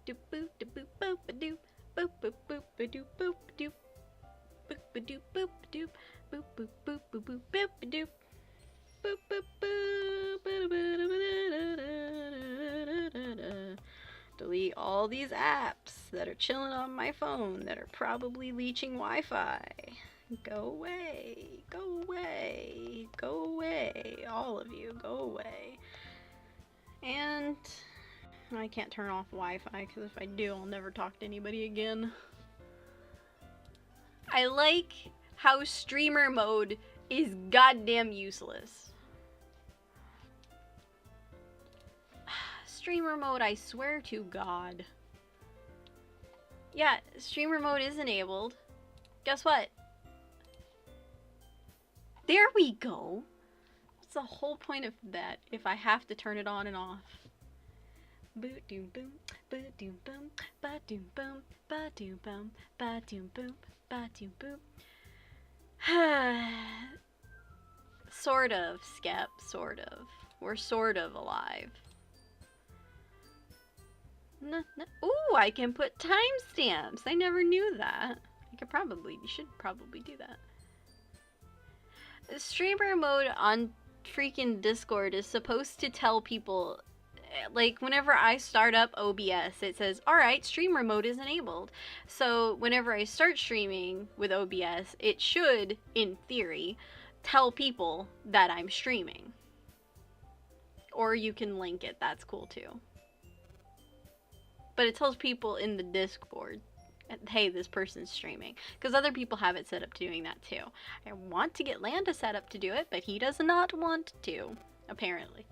doop boop doop boop boop a doop boop boop boop a doop boop doop boop a doop boop doop boop boop boop boop boop boop a doop boop boop boop. Delete all these apps that are chilling on my phone that are probably leeching Wi-Fi. Go away, go away, go away, all of you, go away. And I can't turn off Wi-Fi because if I do, I'll never talk to anybody again. I like how streamer mode is goddamn useless. Streamer mode, I swear to God. Yeah, streamer mode is enabled. Guess what? There we go. What's the whole point of that if I have to turn it on and off? Boot doom boom, boot doom boom, ba doom boom, ba doom boom, ba doom boom, ba doom boom. Sort of, Skep, sort of. We're sort of alive. Ooh, I can put timestamps. I never knew that. You should probably do that. Streamer mode on freaking Discord is supposed to tell people, like, whenever I start up OBS, it says, alright, streamer mode is enabled. So whenever I start streaming with OBS, it should, in theory, tell people that I'm streaming. Or you can link it, that's cool too. But it tells people in the Discord, hey, this person's streaming. Because other people have it set up to doing that too. I want to get Landa set up to do it, but he does not want to, apparently.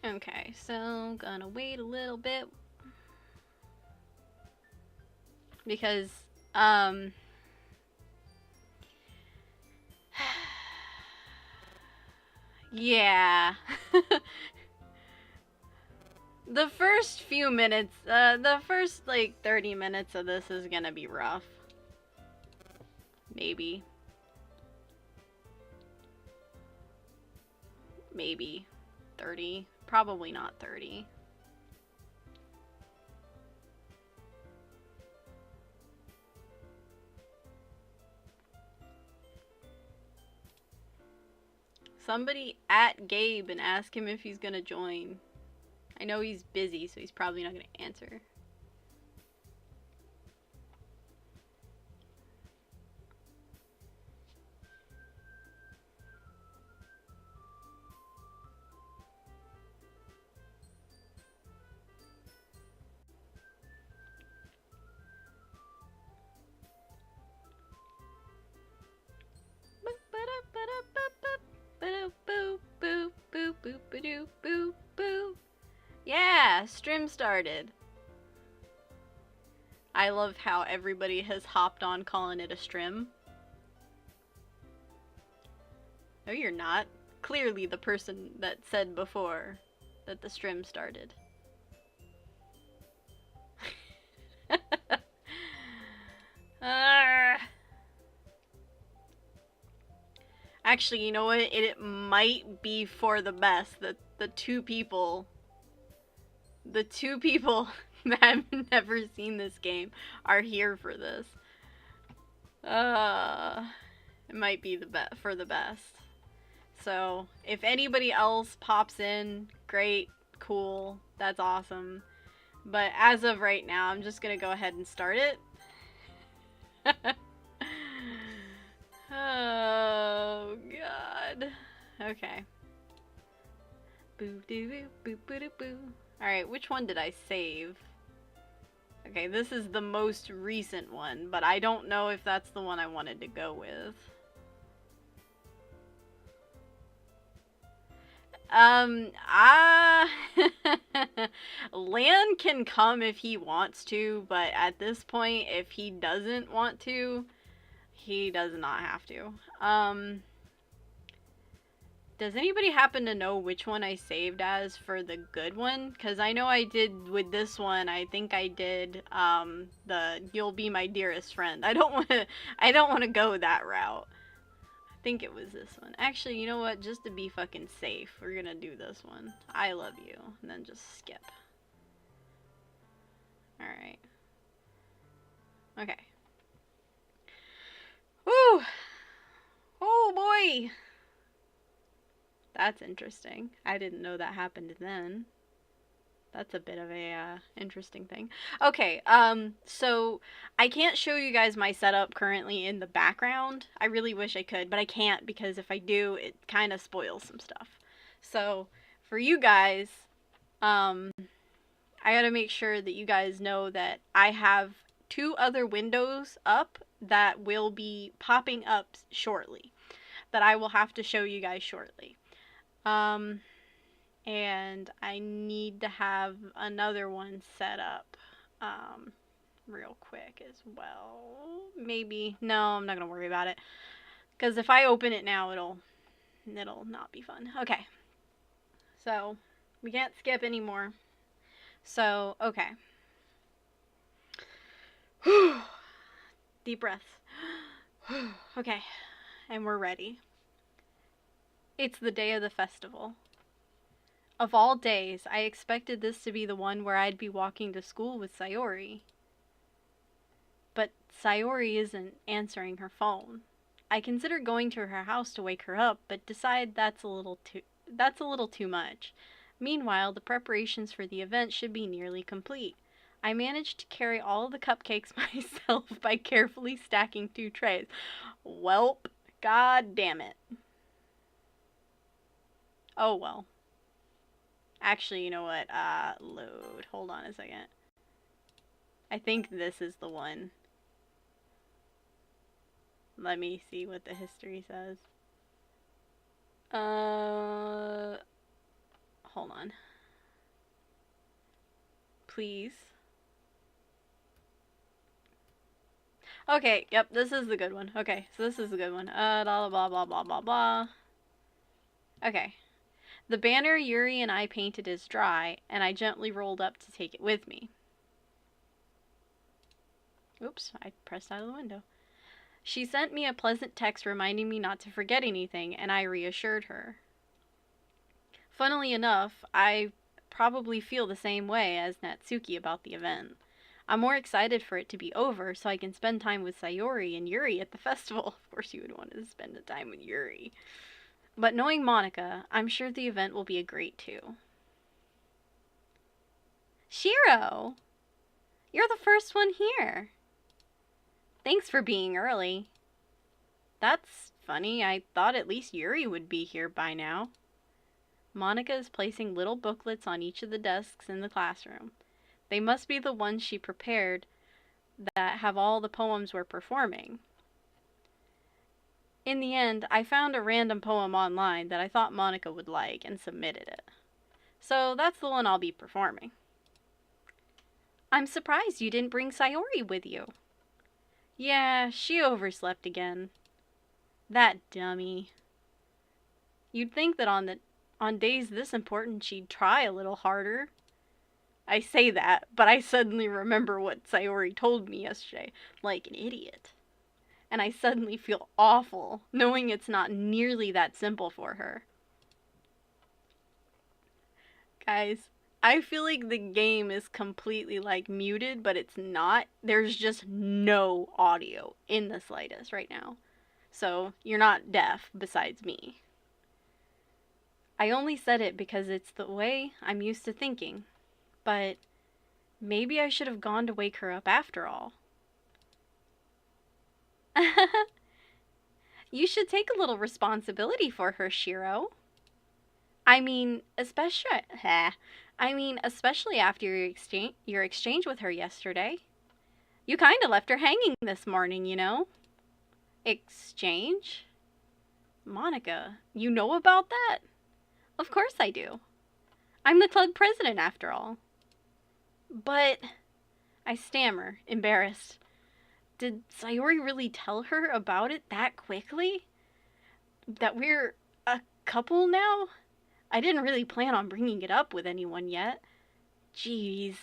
Okay, so gonna wait a little bit. Because, yeah. The first few minutes, the first, like, 30 minutes of this is gonna be rough. Maybe. Maybe. 30. Probably not 30. Somebody at Gabe and ask him if he's gonna join. I know he's busy, so he's probably not gonna answer. Yeah, stream started. I love how everybody has hopped on calling it a stream. No, you're not. Clearly the person that said before that the stream started. Actually, you know what? It might be for the best that the two people that have never seen this game are here for this. It might be for the best. So, if anybody else pops in, great, cool, that's awesome. But as of right now, I'm just gonna go ahead and start it. Oh, God. Okay. Boo doo boo boo boo doo boo. Alright, which one did I save? Okay, this is the most recent one, but I don't know if that's the one I wanted to go with. Lan can come if he wants to, but at this point, if he doesn't want to, he does not have to. Does anybody happen to know which one I saved as for the good one? Because I know I did with this one, I think I did, the You'll Be My Dearest Friend. I don't want to go that route. think it was this one. Actually, you know what? Just to be fucking safe, we're gonna do this one. I love you. And then just skip. Alright. Okay. Woo! Oh boy! That's interesting. I didn't know that happened then. That's a bit of a interesting thing. Okay, so I can't show you guys my setup currently in the background. I really wish I could, but I can't because if I do, it kind of spoils some stuff. So, for you guys, I gotta make sure that you guys know that I have 2 other windows up that will be popping up shortly, that I will have to show you guys shortly. And I need to have another one set up real quick as well. Maybe. No, I'm not going to worry about it. Because if I open it now, it'll not be fun. Okay. So, we can't skip anymore. So, okay. Deep breaths. Okay. And we're ready. It's the day of the festival. Of all days, I expected this to be the one where I'd be walking to school with Sayori. But Sayori isn't answering her phone. I consider going to her house to wake her up, but decide that's a little too much. Meanwhile, the preparations for the event should be nearly complete. I managed to carry all of the cupcakes myself by carefully stacking 2 trays. Welp, god damn it. Oh well. Actually, you know what? Load. Hold on a second. I think this is the one. Let me see what the history says. Hold on. Please. Okay, yep, this is the good one. Okay, so this is the good one. Blah, blah, blah, blah, blah, blah. Okay. The banner Yuri and I painted is dry, and I gently rolled up to take it with me. Oops, I pressed out of the window. She sent me a pleasant text reminding me not to forget anything, and I reassured her. Funnily enough, I probably feel the same way as Natsuki about the event. I'm more excited for it to be over so I can spend time with Sayori and Yuri at the festival. Of course you would want to spend the time with Yuri. But knowing Monica, I'm sure the event will be a great too. Shiro! You're the first one here. Thanks for being early. That's funny. I thought at least Yuri would be here by now. Monica is placing little booklets on each of the desks in the classroom. They must be the ones she prepared that have all the poems we're performing. In the end, I found a random poem online that I thought Monica would like and submitted it. So that's the one I'll be performing. I'm surprised you didn't bring Sayori with you. Yeah, she overslept again. That dummy. You'd think that on days this important she'd try a little harder. I say that, but I suddenly remember what Sayori told me yesterday, like an idiot. And I suddenly feel awful, knowing it's not nearly that simple for her. Guys, I feel like the game is completely, like, muted, but it's not. There's just no audio in the slightest right now. So, you're not deaf besides me. I only said it because it's the way I'm used to thinking. But maybe I should have gone to wake her up after all. You should take a little responsibility for her, Shiro. I mean, especially after your exchange with her yesterday. You kind of left her hanging this morning, you know. Exchange? Monica, you know about that? Of course I do. I'm the club president, after all. But, I stammer, embarrassed. Did Sayori really tell her about it that quickly? That we're a couple now? I didn't really plan on bringing it up with anyone yet. Jeez.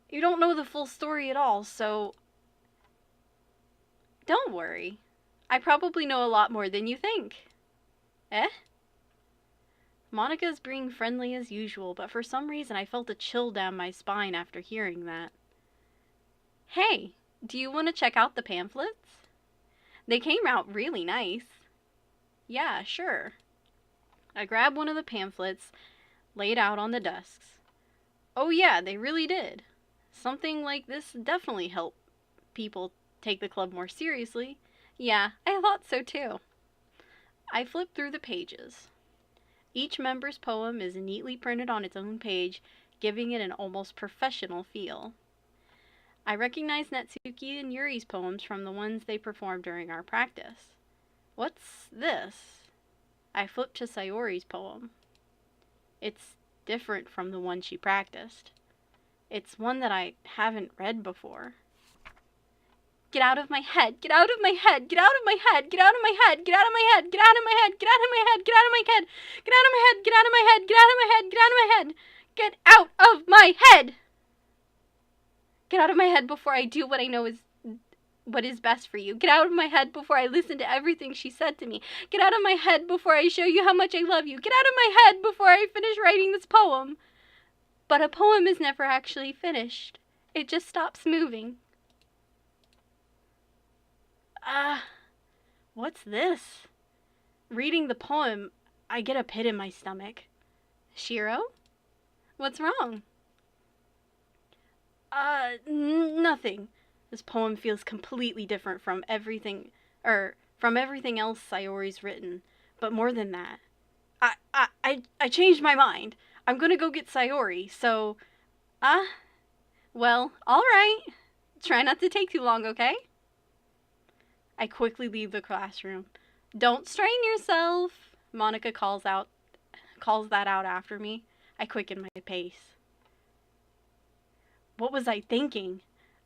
You don't know the full story at all, so... Don't worry. I probably know a lot more than you think. Eh? Monica's being friendly as usual, but for some reason I felt a chill down my spine after hearing that. Hey, do you want to check out the pamphlets? They came out really nice. Yeah, sure. I grabbed one of the pamphlets laid out on the desks. Oh yeah, they really did. Something like this definitely helped people take the club more seriously. Yeah, I thought so too. I flipped through the pages. Each member's poem is neatly printed on its own page, giving it an almost professional feel. I recognized Natsuki and Yuri's poems from the ones they performed during our practice. What's this? I flipped to Sayori's poem. It's different from the one she practiced. It's one that I haven't read before. Get out of my head, get out of my head, get out of my head, get out of my head, get out of my head, get out of my head, get out of my head, get out of my head, get out of my head, get out of my head, get out of my head, get out of my head, get out of my head! Get out of my head before I do what I know is what is best for you. Get out of my head before I listen to everything she said to me. Get out of my head before I show you how much I love you. Get out of my head before I finish writing this poem. But a poem is never actually finished. It just stops moving. What's this? Reading the poem, I get a pit in my stomach. Shiro? What's wrong? Nothing. This poem feels completely different from everything else Sayori's written. But more than that, I changed my mind. I'm gonna go get Sayori, so, well, alright. Try not to take too long, okay? I quickly leave the classroom. Don't strain yourself, Monica calls that out after me. I quicken my pace. What was I thinking?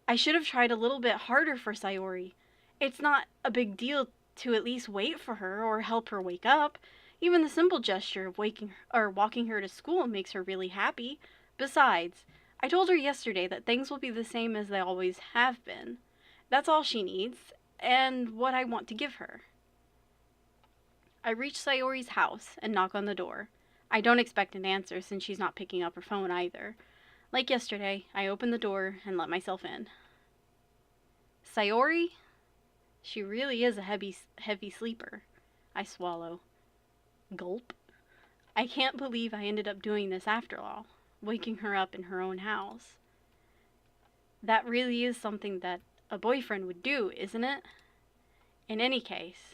I should have tried a little bit harder for Sayori. It's not a big deal to at least wait for her or help her wake up. Even the simple gesture of walking her to school makes her really happy. Besides, I told her yesterday that things will be the same as they always have been. That's all she needs, and what I want to give her. I reach Sayori's house and knock on the door. I don't expect an answer since she's not picking up her phone either. Like yesterday, I open the door and let myself in. Sayori? She really is a heavy sleeper. I swallow. Gulp. I can't believe I ended up doing this after all, waking her up in her own house. That really is something that a boyfriend would do, isn't it? In any case,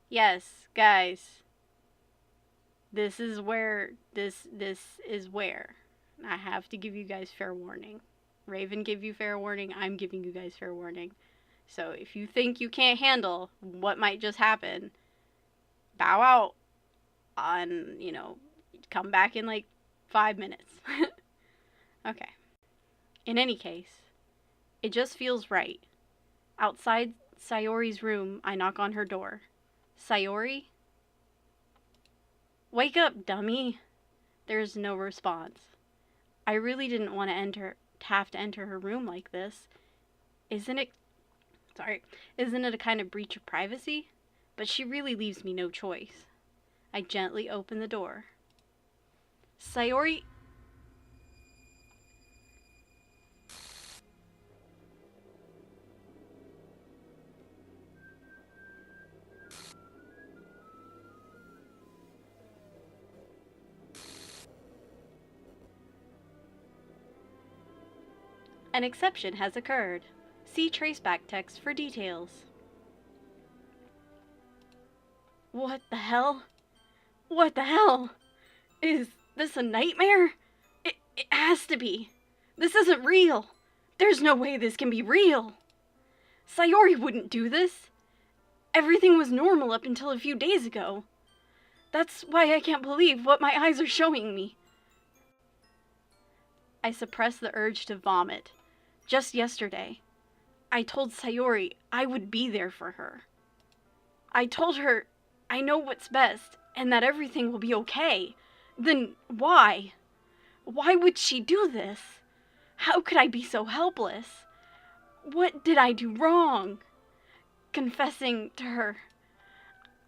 yes, guys, this is where I have to give you guys fair warning. Raven gave you fair warning, I'm giving you guys fair warning. So if you think you can't handle what might just happen, bow out on, come back in like 5 minutes. Okay. In any case, it just feels right. Outside Sayori's room, I knock on her door. Sayori? Wake up, dummy. There's no response. I really didn't want to have to enter her room like this. Isn't it a kind of breach of privacy? But she really leaves me no choice. I gently open the door. Sayori... An exception has occurred. See traceback text for details. What the hell? What the hell? Is this a nightmare? It has to be. This isn't real. There's no way this can be real. Sayori wouldn't do this. Everything was normal up until a few days ago. That's why I can't believe what my eyes are showing me. I suppress the urge to vomit. Just yesterday, I told Sayori I would be there for her. I told her I know what's best and that everything will be okay. Then why? Why would she do this? How could I be so helpless? What did I do wrong? confessing to her.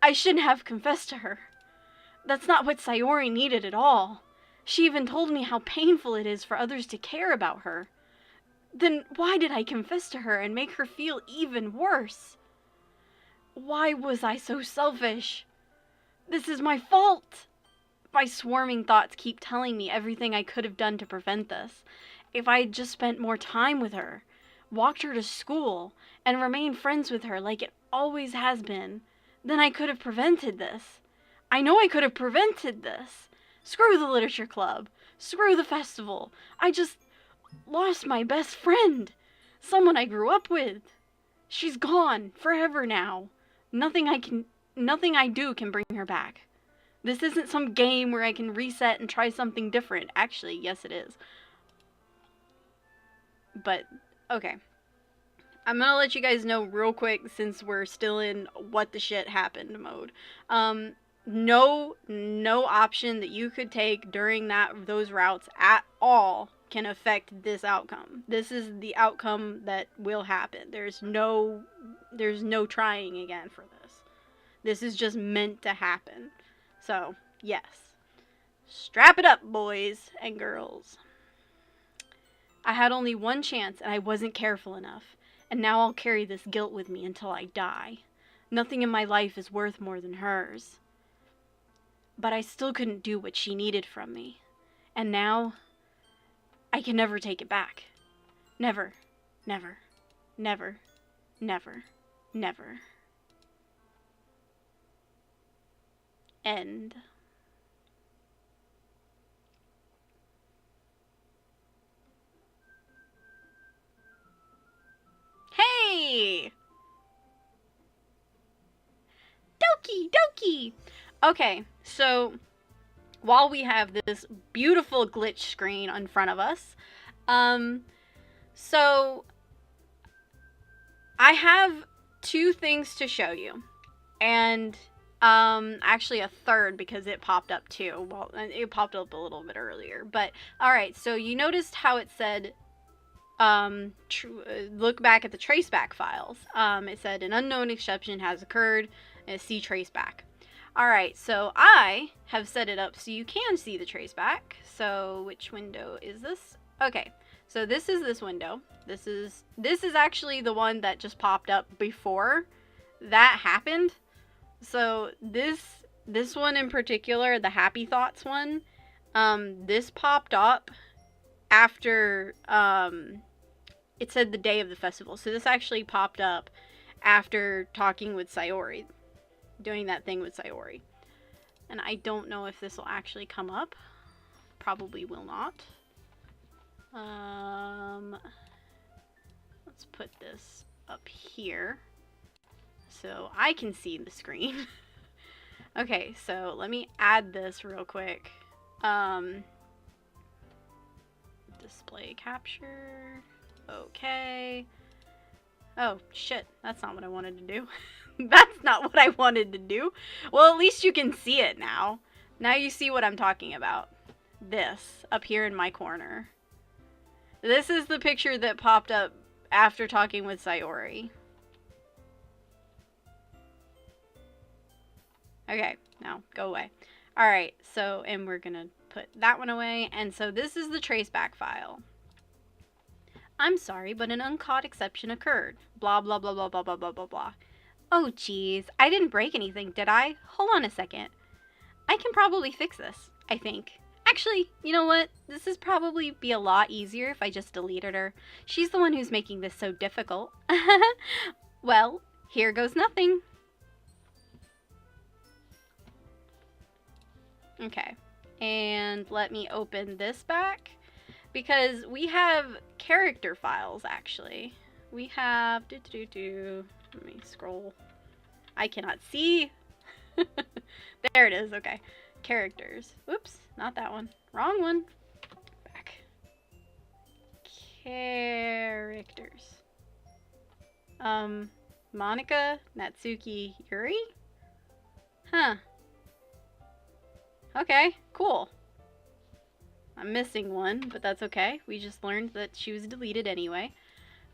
I shouldn't have confessed to her. That's not what Sayori needed at all. She even told me how painful it is for others to care about her. Then why did I confess to her and make her feel even worse? Why was I so selfish? This is my fault. My swarming thoughts keep telling me everything I could have done to prevent this. If I had just spent more time with her, walked her to school, and remained friends with her like it always has been, then I could have prevented this. I know I could have prevented this. Screw the literature club. Screw the festival. I just lost my best friend. Someone I grew up with. She's gone forever now. Nothing I do can bring her back. This isn't some game where I can reset and try something different. Actually, yes it is. But, okay. I'm gonna let you guys know real quick since we're still in what the shit happened mode. No option that you could take during those routes at all can affect this outcome. This is the outcome that will happen. There's no trying again for this. This is just meant to happen. So, yes. Strap it up, boys and girls. I had only one chance and I wasn't careful enough. And now I'll carry this guilt with me until I die. Nothing in my life is worth more than hers. But I still couldn't do what she needed from me. And now, I can never take it back. Never, never, never, never, never. End. Hey! Doki Doki! Okay, so while we have this beautiful glitch screen in front of us, so I have two things to show you, and actually a third because it popped up too. Well, it popped up a little bit earlier, but alright, so you noticed how it said look back at the traceback files. It said an unknown exception has occurred, and see traceback. Alright, so I have set it up so you can see the traceback. So which window is this? Okay, so this is this window. This is actually the one that just popped up before that happened. So this one in particular, the Happy Thoughts one, this popped up after it said the day of the festival. So this actually popped up after talking with Sayori, doing that thing with Sayori. And I don't know if this will actually come up. Probably will not. Let's put this up here so I can see the screen. Okay, so let me add this real quick. Display capture. Okay. Oh, shit. That's not what I wanted to do. That's not what I wanted to do. Well, at least you can see it now. Now you see what I'm talking about. This, up here in my corner. This is the picture that popped up after talking with Sayori. Okay, now go away. Alright, so, and we're gonna put that one away. And so this is the traceback file. I'm sorry, but an uncaught exception occurred. Blah, blah, blah, blah, blah, blah, blah, blah, blah. Oh, geez. I didn't break anything, did I? Hold on a second. I can probably fix this, I think. Actually, you know what? This is probably be a lot easier if I just deleted her. She's the one who's making this so difficult. Well, here goes nothing. Okay. And let me open this back. Because we have character files, actually. We have... Let me scroll. I cannot see. There it is. Okay. Characters. Oops. Not that one. Wrong one. Back. Characters. Monica, Natsuki, Yuri? Huh. Okay. Cool. I'm missing one, but that's okay. We just learned that she was deleted anyway.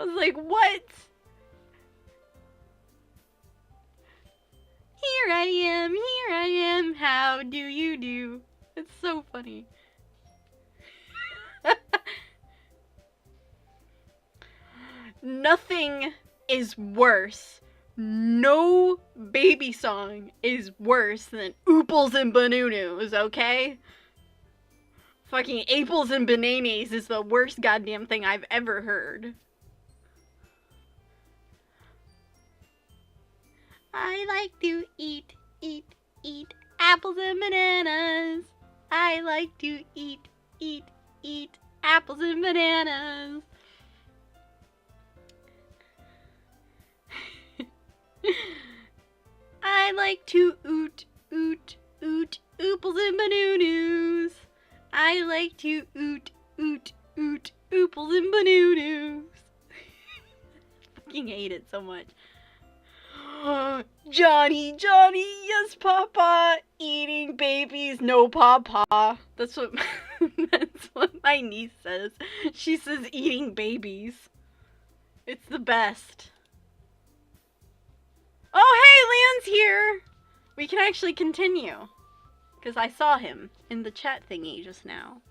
I was like, what? Here I am, how do you do? It's so funny. Nothing is worse. No baby song is worse than Ooples and Banunus, okay? Fucking Apples and Bananas is the worst goddamn thing I've ever heard. I like to eat apples and bananas. I like to eat apples and bananas. I like to oot ooples and banunus. I like to oot ooples and banunus. Fucking hate it so much. Johnny, yes papa, eating babies, no papa. That's what my niece says. She says eating babies. It's the best. Oh hey, Lan's here! We can actually continue. Because I saw him in the chat thingy just now.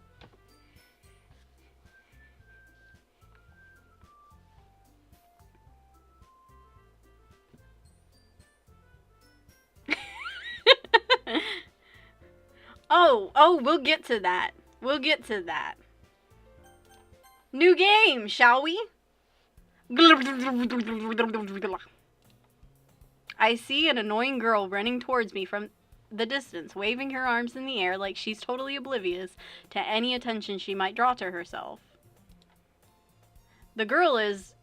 Oh, we'll get to that. We'll get to that. New game, shall we? I see an annoying girl running towards me from the distance, waving her arms in the air like she's totally oblivious to any attention she might draw to herself. The girl is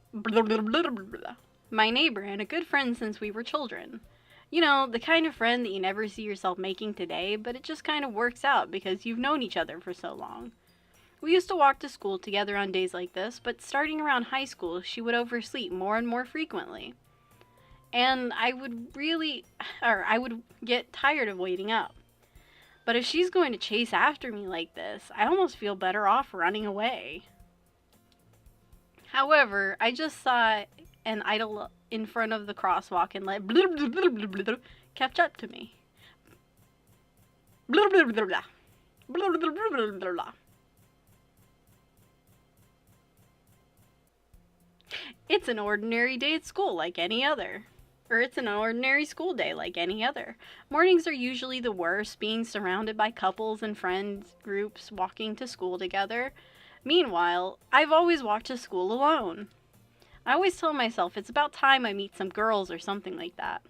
my neighbor and a good friend since we were children. You know, the kind of friend that you never see yourself making today, but it just kind of works out because you've known each other for so long. We used to walk to school together on days like this, but starting around high school, she would oversleep more and more frequently. And I would get tired of waiting up. But if she's going to chase after me like this, I almost feel better off running away. However, I just saw an idol in front of the crosswalk and catch up to me. It's an ordinary day at school like any other. Or it's an ordinary school day like any other. Mornings are usually the worst, being surrounded by couples and friends groups walking to school together. Meanwhile, I've always walked to school alone. I always tell myself it's about time I meet some girls or something like that.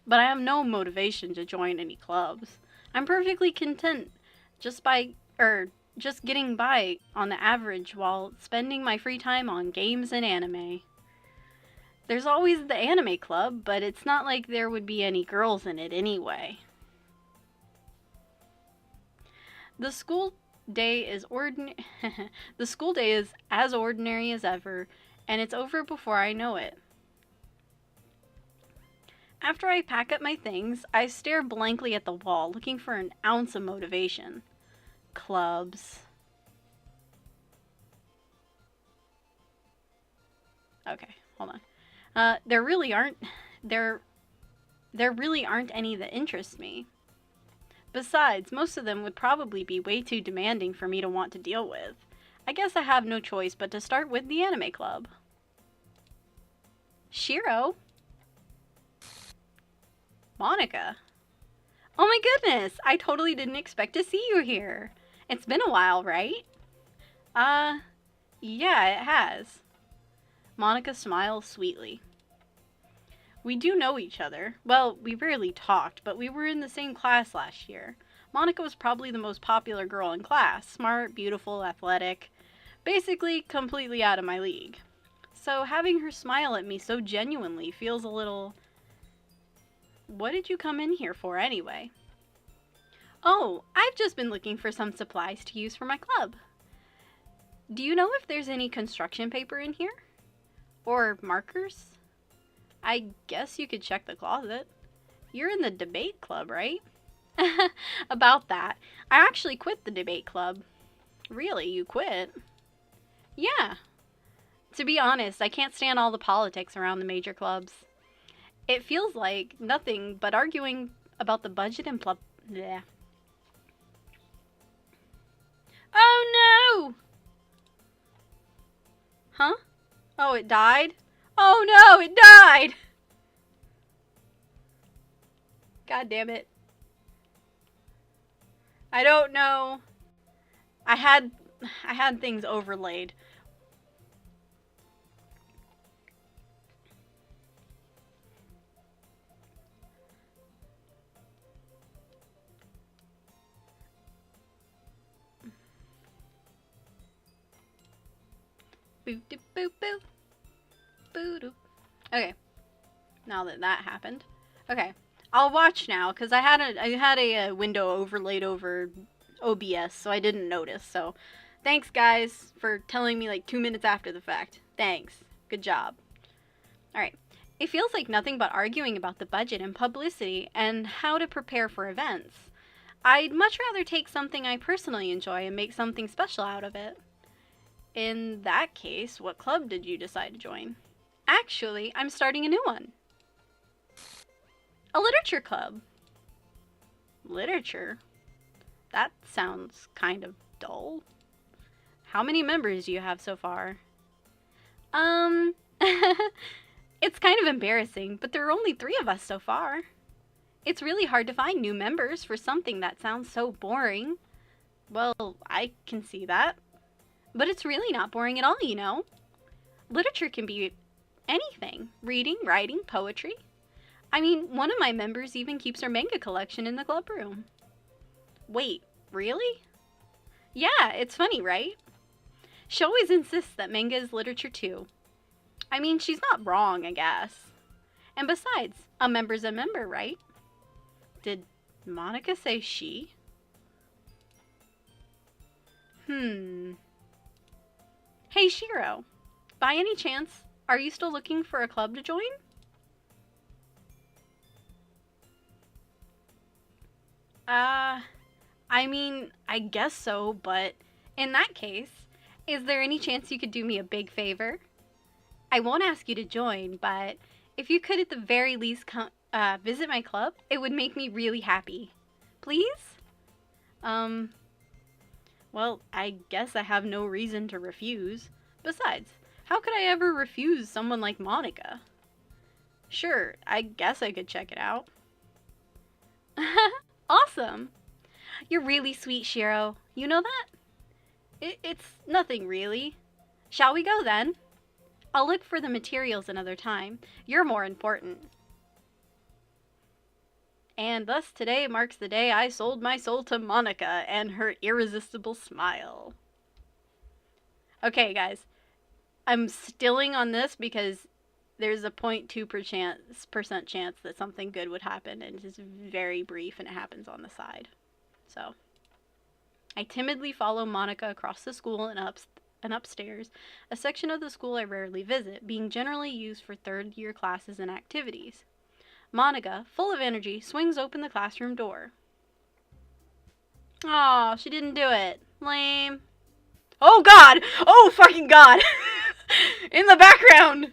But I have no motivation to join any clubs. I'm perfectly content just getting by on the average while spending my free time on games and anime. There's always the anime club, but it's not like there would be any girls in it anyway. The school day is as ordinary as ever, and it's over before I know it. After I pack up my things, I stare blankly at the wall, looking for an ounce of motivation. Clubs. Okay, hold on. There really aren't any that interest me. Besides, most of them would probably be way too demanding for me to want to deal with. I guess I have no choice but to start with the anime club. Shiro? Monica? Oh my goodness! I totally didn't expect to see you here. It's been a while, right? Yeah, it has. Monica smiles sweetly. We do know each other. Well, we rarely talked, but we were in the same class last year. Monica was probably the most popular girl in class. Smart, beautiful, athletic. Basically, completely out of my league. So having her smile at me so genuinely feels a little... What did you come in here for anyway? Oh, I've just been looking for some supplies to use for my club. Do you know if there's any construction paper in here? Or markers? I guess you could check the closet. You're in the debate club, right? About that. I actually quit the debate club. Really, you quit? Yeah. To be honest, I can't stand all the politics around the major clubs. It feels like nothing but arguing about the budget and bleh. Oh no! Huh? Oh, it died? Oh no, it died! God damn it. I don't know. I had things overlaid. Boop doop boop boop. Boo doop. Okay. Now that happened. Okay. I'll watch now because I had a window overlaid over OBS, so I didn't notice. So, thanks guys for telling me like 2 minutes after the fact. Thanks. Good job. All right. It feels like nothing but arguing about the budget and publicity and how to prepare for events. I'd much rather take something I personally enjoy and make something special out of it. In that case, what club did you decide to join? Actually, I'm starting a new one. A literature club. Literature? That sounds kind of dull. How many members do you have so far? It's kind of embarrassing, but there are only 3 of us so far. It's really hard to find new members for something that sounds so boring. Well, I can see that. But it's really not boring at all, you know. Literature can be anything. Reading, writing, poetry. I mean, one of my members even keeps her manga collection in the club room. Wait, really? Yeah, it's funny, right? She always insists that manga is literature too. I mean, she's not wrong, I guess. And besides, a member's a member, right? Did Monica say she? Hey, Shiro. By any chance, are you still looking for a club to join? I mean, I guess so, but in that case, is there any chance you could do me a big favor? I won't ask you to join, but if you could at the very least visit my club, it would make me really happy. Please? Well, I guess I have no reason to refuse. Besides, how could I ever refuse someone like Monica? Sure, I guess I could check it out. Awesome! You're really sweet, Shiro. You know that? It's nothing, really. Shall we go, then? I'll look for the materials another time. You're more important. And thus today marks the day I sold my soul to Monica and her irresistible smile. Okay, guys. I'm stilling on this because there's a 0.2% chance that something good would happen, and it's very brief, and it happens on the side. So, I timidly follow Monica across the school and upstairs, a section of the school I rarely visit, being generally used for third-year classes and activities. Monica, full of energy, swings open the classroom door. Aw, she didn't do it. Lame. Oh god! Oh fucking god! In the background!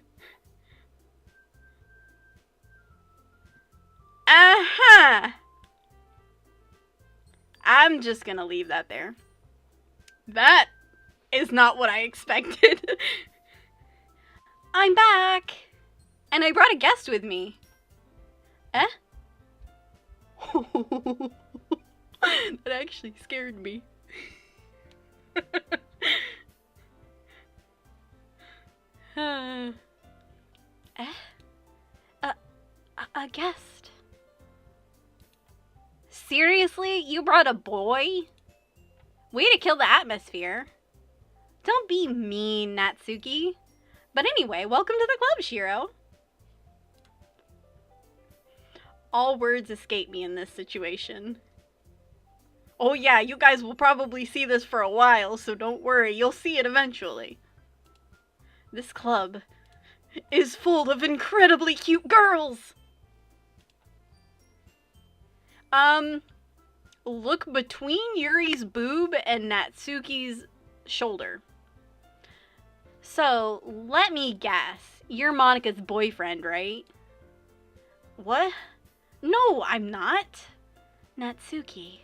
Uh-huh! I'm just gonna leave that there. That is not what I expected. I'm back! And I brought a guest with me. Eh? That actually scared me. A guest? Seriously? You brought a boy? Way to kill the atmosphere. Don't be mean, Natsuki. But anyway, welcome to the club, Shiro. All words escape me in this situation. Oh yeah, you guys will probably see this for a while, so don't worry, you'll see it eventually. This club is full of incredibly cute girls! Look between Yuri's boob and Natsuki's shoulder. So, let me guess. You're Monika's boyfriend, right? What? No, I'm not. Natsuki.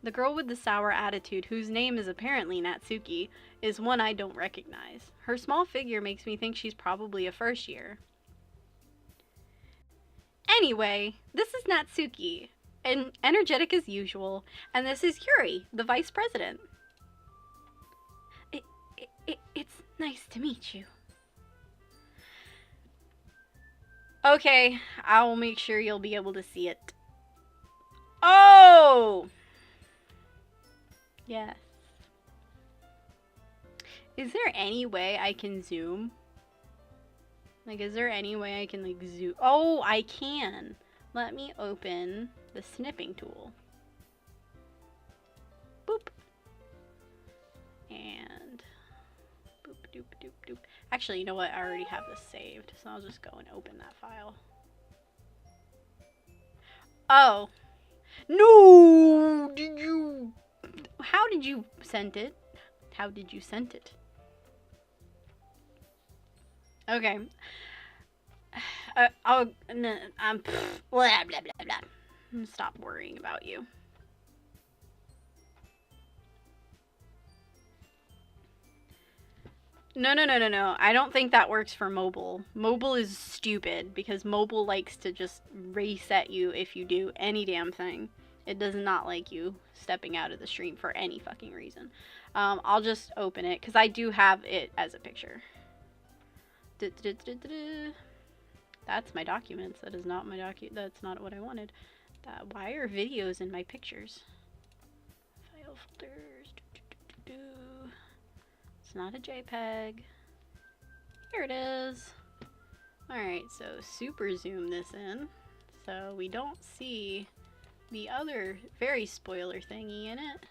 The girl with the sour attitude, whose name is apparently Natsuki, is one I don't recognize. Her small figure makes me think she's probably a first year. Anyway, this is Natsuki, and energetic as usual, and this is Yuri, the vice president. It's nice to meet you. Okay, I will make sure you'll be able to see it. Oh! Yes. Is there any way I can zoom? Like, is there any way I can, like, zoom? Oh, I can. Let me open the snipping tool. Boop. And boop, doop, doop, doop. Actually, you know what? I already have this saved, so I'll just go and open that file. Oh. No! Did you... How did you send it? How did you send it? Okay. I'm blah, blah, blah, blah. Stop worrying about you. No. I don't think that works for mobile. Mobile is stupid because mobile likes to just reset you if you do any damn thing. It does not like you stepping out of the stream for any fucking reason. I'll just open it because I do have it as a picture. That's my documents. That is not my that's not what I wanted. Why are videos in my pictures? File folders. It's not a JPEG. Here it is. Alright, so super zoom this in so we don't see the other very spoiler thingy in it.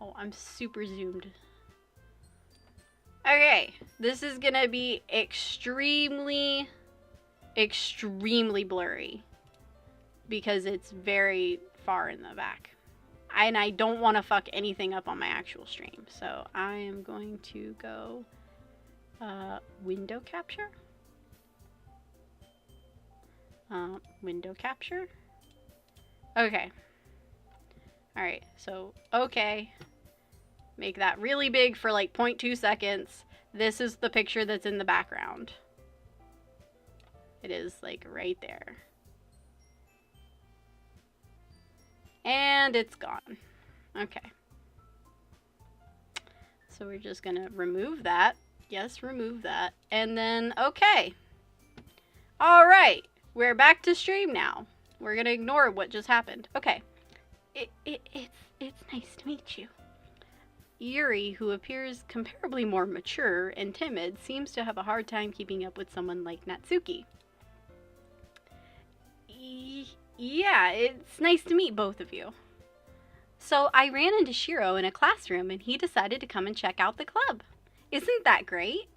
Oh, I'm super zoomed. Okay, this is gonna be extremely blurry because it's very far in the back. And I don't want to fuck anything up on my actual stream. So I am going to go window capture. Window capture. Okay. Alright, so okay. Make that really big for like 0.2 seconds. This is the picture that's in the background. It is like right there. And it's gone. Okay. So we're just gonna remove that. Yes, remove that. And then, okay. Alright. We're back to stream now. We're gonna ignore what just happened. Okay. It's nice to meet you. Yuri, who appears comparably more mature and timid, seems to have a hard time keeping up with someone like Natsuki. Yeah, it's nice to meet both of you. So I ran into Shiro in a classroom and he decided to come and check out the club. Isn't that great?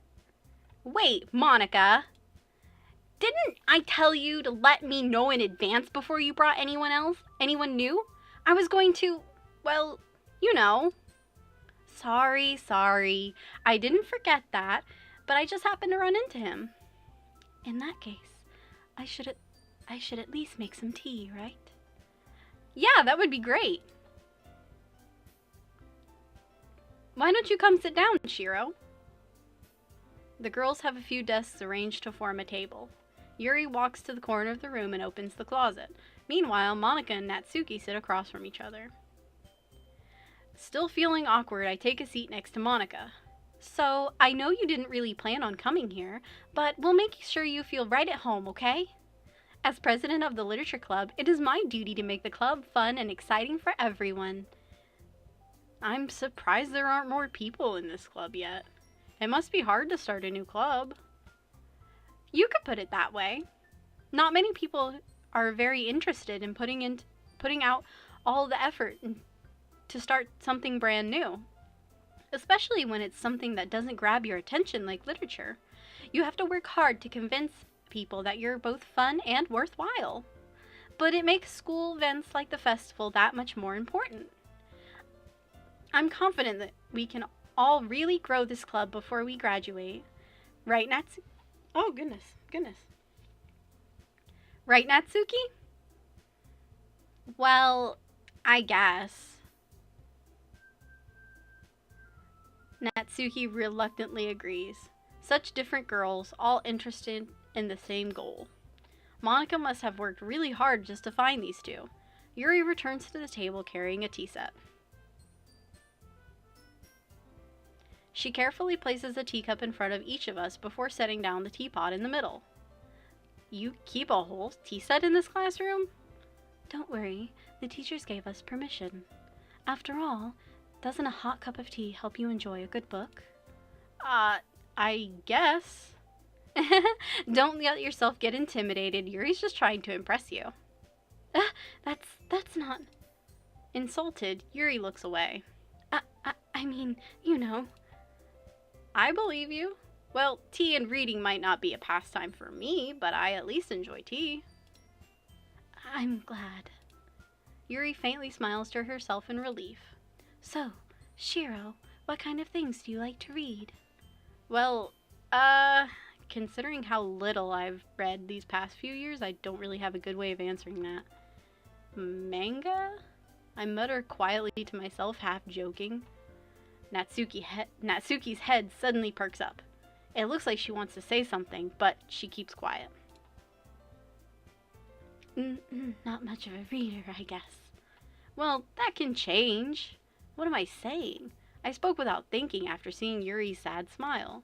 Wait, Monika. Didn't I tell you to let me know in advance before you brought anyone new? I was going to, well, you know. Sorry. I didn't forget that, but I just happened to run into him. In that case, I should at least make some tea, right? Yeah, that would be great. Why don't you come sit down, Shiro? The girls have a few desks arranged to form a table. Yuri walks to the corner of the room and opens the closet. Meanwhile, Monika and Natsuki sit across from each other. Still feeling awkward, I take a seat next to Monika. So, I know you didn't really plan on coming here, but we'll make sure you feel right at home, okay? As president of the literature club, it is my duty to make the club fun and exciting for everyone. I'm surprised there aren't more people in this club yet. It must be hard to start a new club. You could put it that way. Not many people are very interested in putting out all the effort to start something brand new. Especially when it's something that doesn't grab your attention like literature. You have to work hard to convince people that you're both fun and worthwhile. But it makes school events like the festival that much more important. I'm confident that we can all really grow this club before we graduate. Right, Natsuki? Oh, goodness. Right, Natsuki? Well, I guess. Natsuki reluctantly agrees. Such different girls, all interested in the same goal. Monica must have worked really hard just to find these two. Yuri returns to the table carrying a tea set. She carefully places a teacup in front of each of us before setting down the teapot in the middle. You keep a whole tea set in this classroom? Don't worry, the teachers gave us permission. After all, doesn't a hot cup of tea help you enjoy a good book? I guess. Don't let yourself get intimidated. Yuri's just trying to impress you. That's not... Insulted, Yuri looks away. I mean, you know. I believe you. Well, tea and reading might not be a pastime for me, but I at least enjoy tea. I'm glad. Yuri faintly smiles to herself in relief. So, Shiro, what kind of things do you like to read? Well, considering how little I've read these past few years, I don't really have a good way of answering that. Manga? I mutter quietly to myself, half joking. Natsuki's head suddenly perks up. It looks like she wants to say something, but she keeps quiet. Not much of a reader, I guess. Well, that can change. What am I saying? I spoke without thinking after seeing Yuri's sad smile.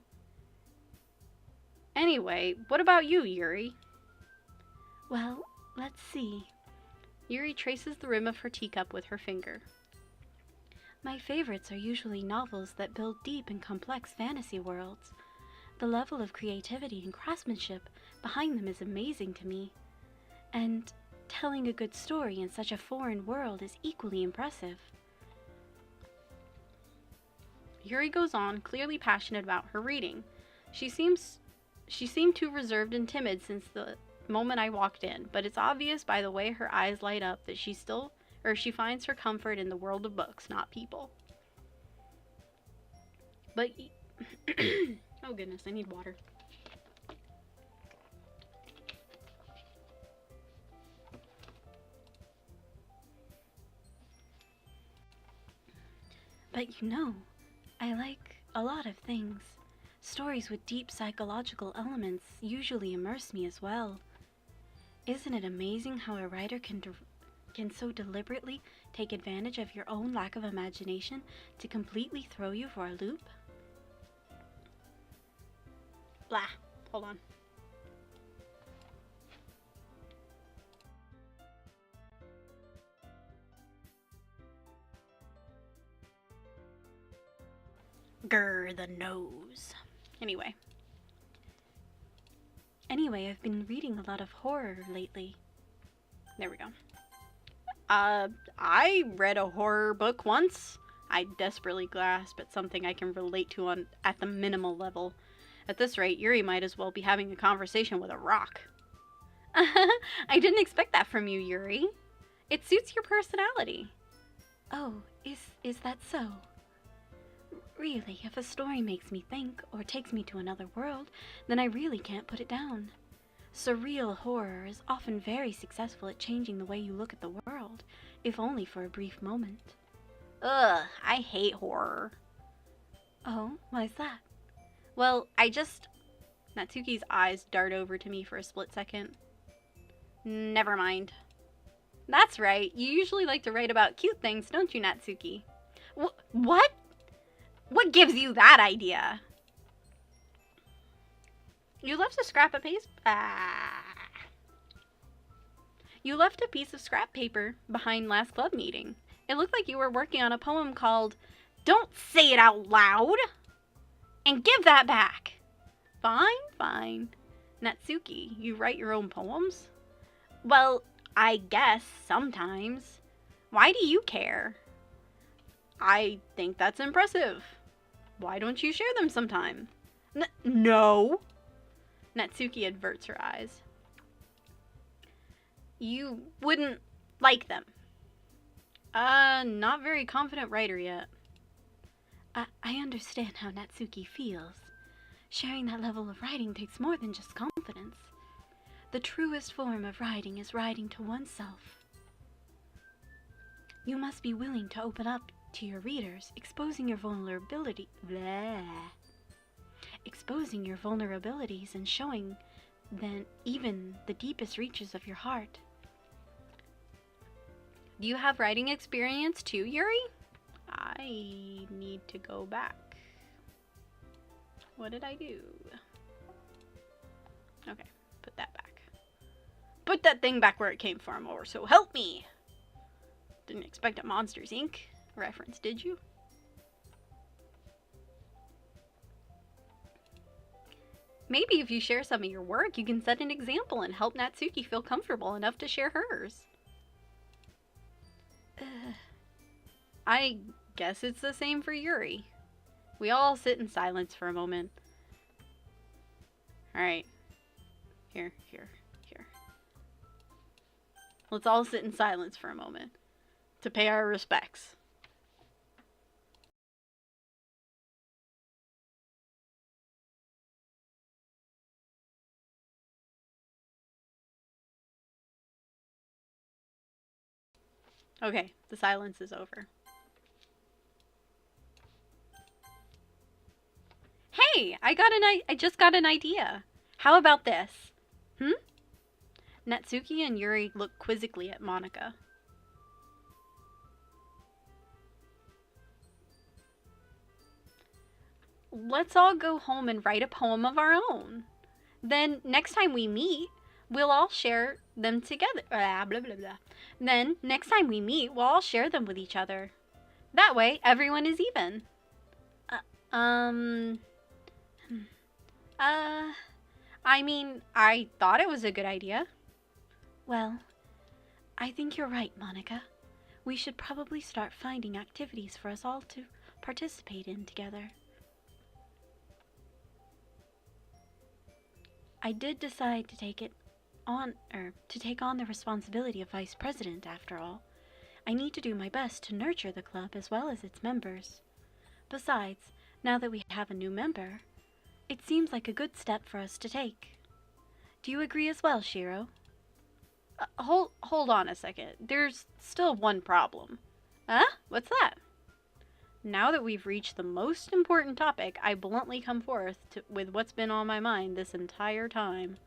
Anyway, what about you, Yuri? Well, let's see. Yuri traces the rim of her teacup with her finger. My favorites are usually novels that build deep and complex fantasy worlds. The level of creativity and craftsmanship behind them is amazing to me. And telling a good story in such a foreign world is equally impressive. Yuri goes on, clearly passionate about her reading. She seemed too reserved and timid since the moment I walked in, but it's obvious by the way her eyes light up that she finds her comfort in the world of books, not people. But oh goodness, I need water. But you know, I like a lot of things. Stories with deep psychological elements usually immerse me as well. Isn't it amazing how a writer can so deliberately take advantage of your own lack of imagination to completely throw you for a loop? Blah. Hold on. Grr, the nose. Anyway, I've been reading a lot of horror lately. There we go. I read a horror book once. I desperately grasp at something I can relate to at the minimal level. At this rate, Yuri might as well be having a conversation with a rock. I didn't expect that from you, Yuri. It suits your personality. Oh, is that so? Really, if a story makes me think or takes me to another world, then I really can't put it down. Surreal horror is often very successful at changing the way you look at the world, if only for a brief moment. Ugh, I hate horror. Oh, why's that? Well, Natsuki's eyes dart over to me for a split second. Never mind. That's right, you usually like to write about cute things, don't you, Natsuki? What? What gives you that idea? You left a scrap of paper. You left a piece of scrap paper behind last club meeting. It looked like you were working on a poem called "Don't Say It Out Loud!" And give that back. Fine. Natsuki, you write your own poems? Well, I guess sometimes. Why do you care? I think that's impressive. Why don't you share them sometime? No. Natsuki averts her eyes. You wouldn't like them. Not very confident writer yet. I understand how Natsuki feels. Sharing that level of writing takes more than just confidence. The truest form of writing is writing to oneself. You must be willing to open up to your readers, exposing your vulnerabilities and showing them even the deepest reaches of your heart. Do you have writing experience too, Yuri? I need to go back. What did I do? Okay, put that back. Put that thing back where it came from, or so help me! Didn't expect a Monsters, Inc. reference, did you? Maybe if you share some of your work, you can set an example and help Natsuki feel comfortable enough to share hers. I guess it's the same for Yuri. We all sit in silence for a moment. Alright. Here. Let's all sit in silence for a moment to pay our respects. Okay, the silence is over. Hey, I just got an idea. How about this? Natsuki and Yuri look quizzically at Monika. Let's all go home and write a poem of our own. Then next time we meet, we'll all share them together. Blah, blah, blah, blah. Then next time we meet, we'll all share them with each other. That way, everyone is even. I mean, I thought it was a good idea. Well, I think you're right, Monika. We should probably start finding activities for us all to participate in together. I did decide to take on the responsibility of vice president after all. I need to do my best to nurture the club as well as its members. Besides, now that we have a new member, it seems like a good step for us to take. Do you agree as well, Shiro? Hold on a second. There's still one problem. Huh? What's that? Now that we've reached the most important topic, I bluntly come forth with what's been on my mind this entire time.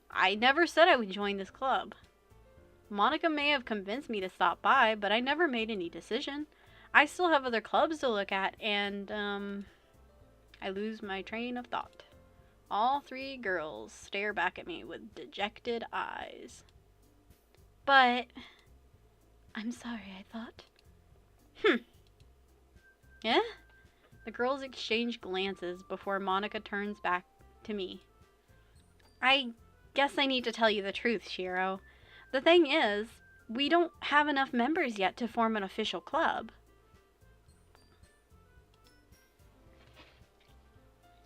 I never said I would join this club. Monika may have convinced me to stop by, but I never made any decision. I still have other clubs to look at, and, I lose my train of thought. All three girls stare back at me with dejected eyes. But I'm sorry, I thought. Yeah? The girls exchange glances before Monika turns back to me. I guess I need to tell you the truth, Shiro. The thing is, we don't have enough members yet to form an official club.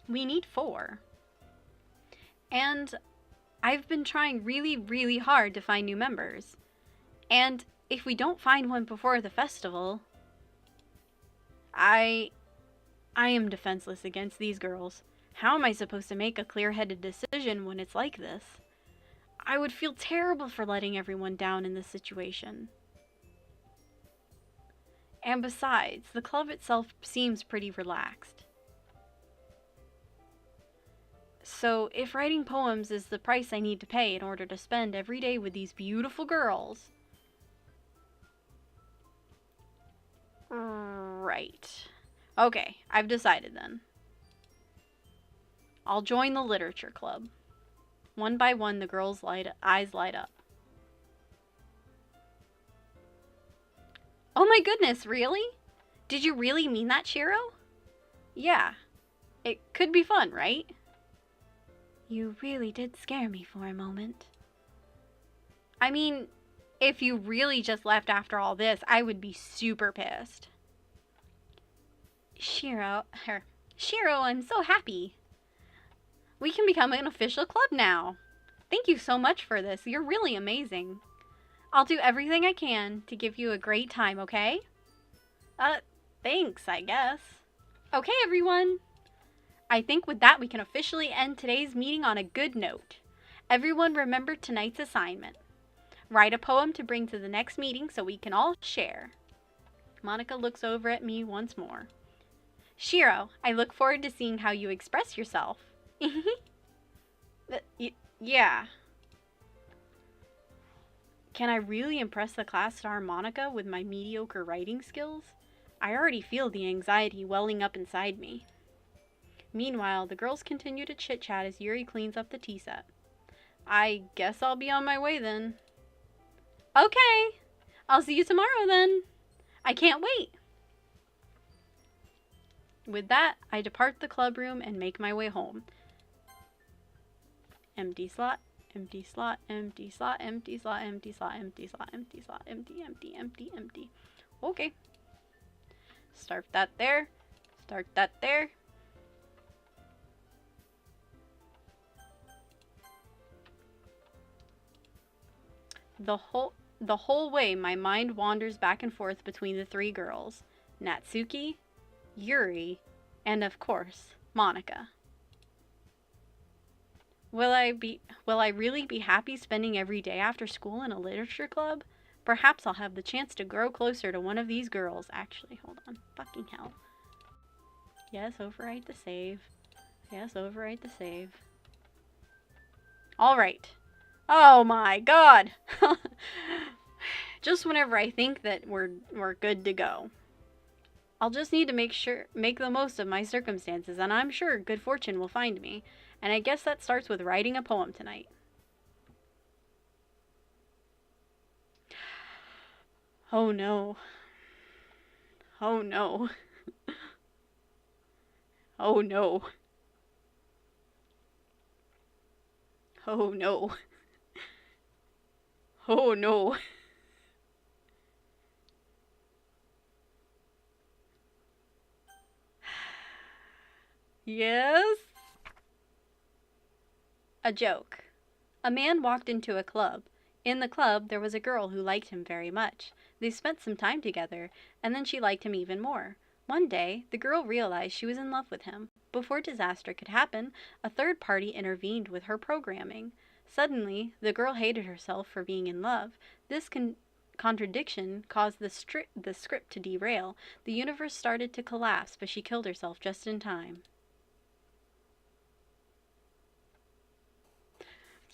We need 4. And I've been trying really, really hard to find new members. And if we don't find one before the festival, I am defenseless against these girls. How am I supposed to make a clear-headed decision when it's like this? I would feel terrible for letting everyone down in this situation. And besides, the club itself seems pretty relaxed. So if writing poems is the price I need to pay in order to spend every day with these beautiful girls... Right. Okay, I've decided then. I'll join the literature club. One by one, the girls' eyes light up. Oh my goodness, really? Did you really mean that, Shiro? Yeah. It could be fun, right? You really did scare me for a moment. I mean, if you really just left after all this, I would be super pissed. Shiro, I'm so happy. We can become an official club now. Thank you so much for this. You're really amazing. I'll do everything I can to give you a great time, okay? Thanks, I guess. Okay, everyone. I think with that we can officially end today's meeting on a good note. Everyone remember tonight's assignment. Write a poem to bring to the next meeting so we can all share. Monica looks over at me once more. Shiro, I look forward to seeing how you express yourself. Yeah. Can I really impress the class star Monica with my mediocre writing skills? I already feel the anxiety welling up inside me. Meanwhile, the girls continue to chit-chat as Yuri cleans up the tea set. I guess I'll be on my way then. Okay, I'll see you tomorrow then. I can't wait. With that, I depart the club room and make my way home. Empty slot, empty slot, empty slot, empty slot, empty slot, empty slot, empty slot, empty, empty, empty, empty. Okay. Start that there. Start that there. The whole way, my mind wanders back and forth between the three girls. Natsuki, Yuri, and of course, Monica. Will I really be happy spending every day after school in a literature club? Perhaps I'll have the chance to grow closer to one of these girls. Actually, hold on. Fucking hell. Yes, overwrite the save. Yes, overwrite the save. Alright. Oh my god! Just whenever I think that we're good to go. I'll just need to make the most of my circumstances, and I'm sure good fortune will find me. And I guess that starts with writing a poem tonight. Oh no. Oh no. Oh no. Oh no. Oh no. Yes? A joke. A man walked into a club. In the club, there was a girl who liked him very much. They spent some time together, and then she liked him even more. One day, the girl realized she was in love with him. Before disaster could happen, a third party intervened with her programming. Suddenly, the girl hated herself for being in love. This contradiction caused the script to derail. The universe started to collapse, but she killed herself just in time.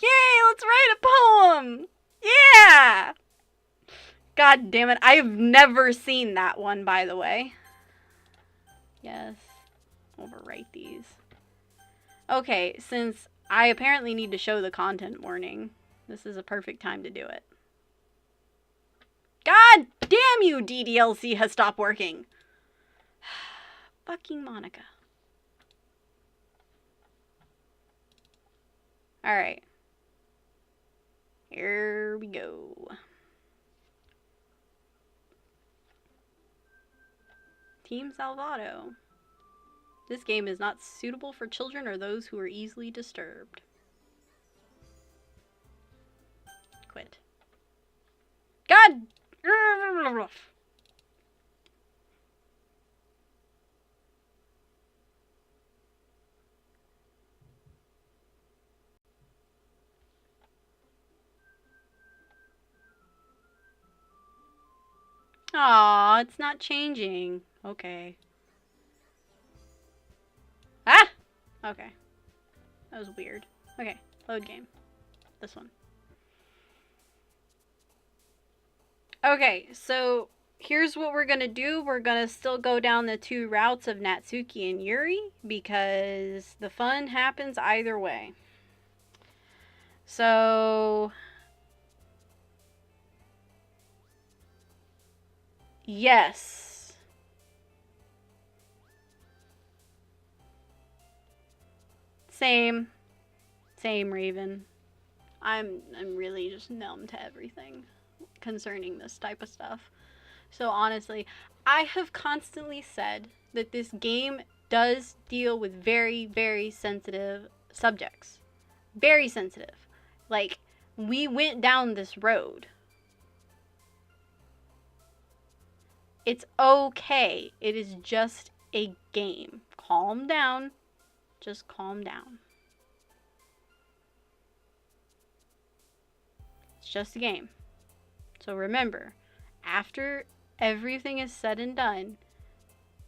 Yay, let's write a poem! Yeah! God damn it, I've never seen that one, by the way. Yes, overwrite these. Okay, since I apparently need to show the content warning, this is a perfect time to do it. God damn you, DDLC has stopped working! Fucking Monica. Alright. Here we go. Team Salvato. This game is not suitable for children or those who are easily disturbed. Quit. God! Aw, it's not changing. Okay. Ah! Okay. That was weird. Okay, load game. This one. Okay, so here's what we're gonna do. We're gonna still go down the two routes of Natsuki and Yuri because the fun happens either way. So... yes. Same, Raven. I'm really just numb to everything concerning this type of stuff. So honestly, I have constantly said that this game does deal with very, very sensitive subjects. Very sensitive. Like, we went down this road. It's okay. It is just a game. Calm down. Just calm down. It's just a game. So remember, after everything is said and done,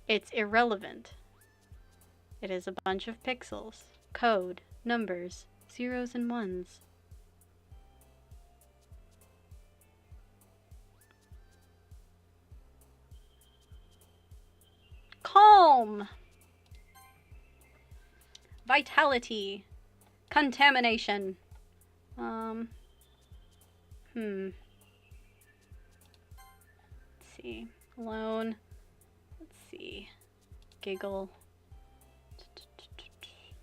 it's irrelevant. It is a bunch of pixels, code, numbers, zeros and ones. Calm. Vitality. Contamination. Let's see. Alone. Let's see. Giggle.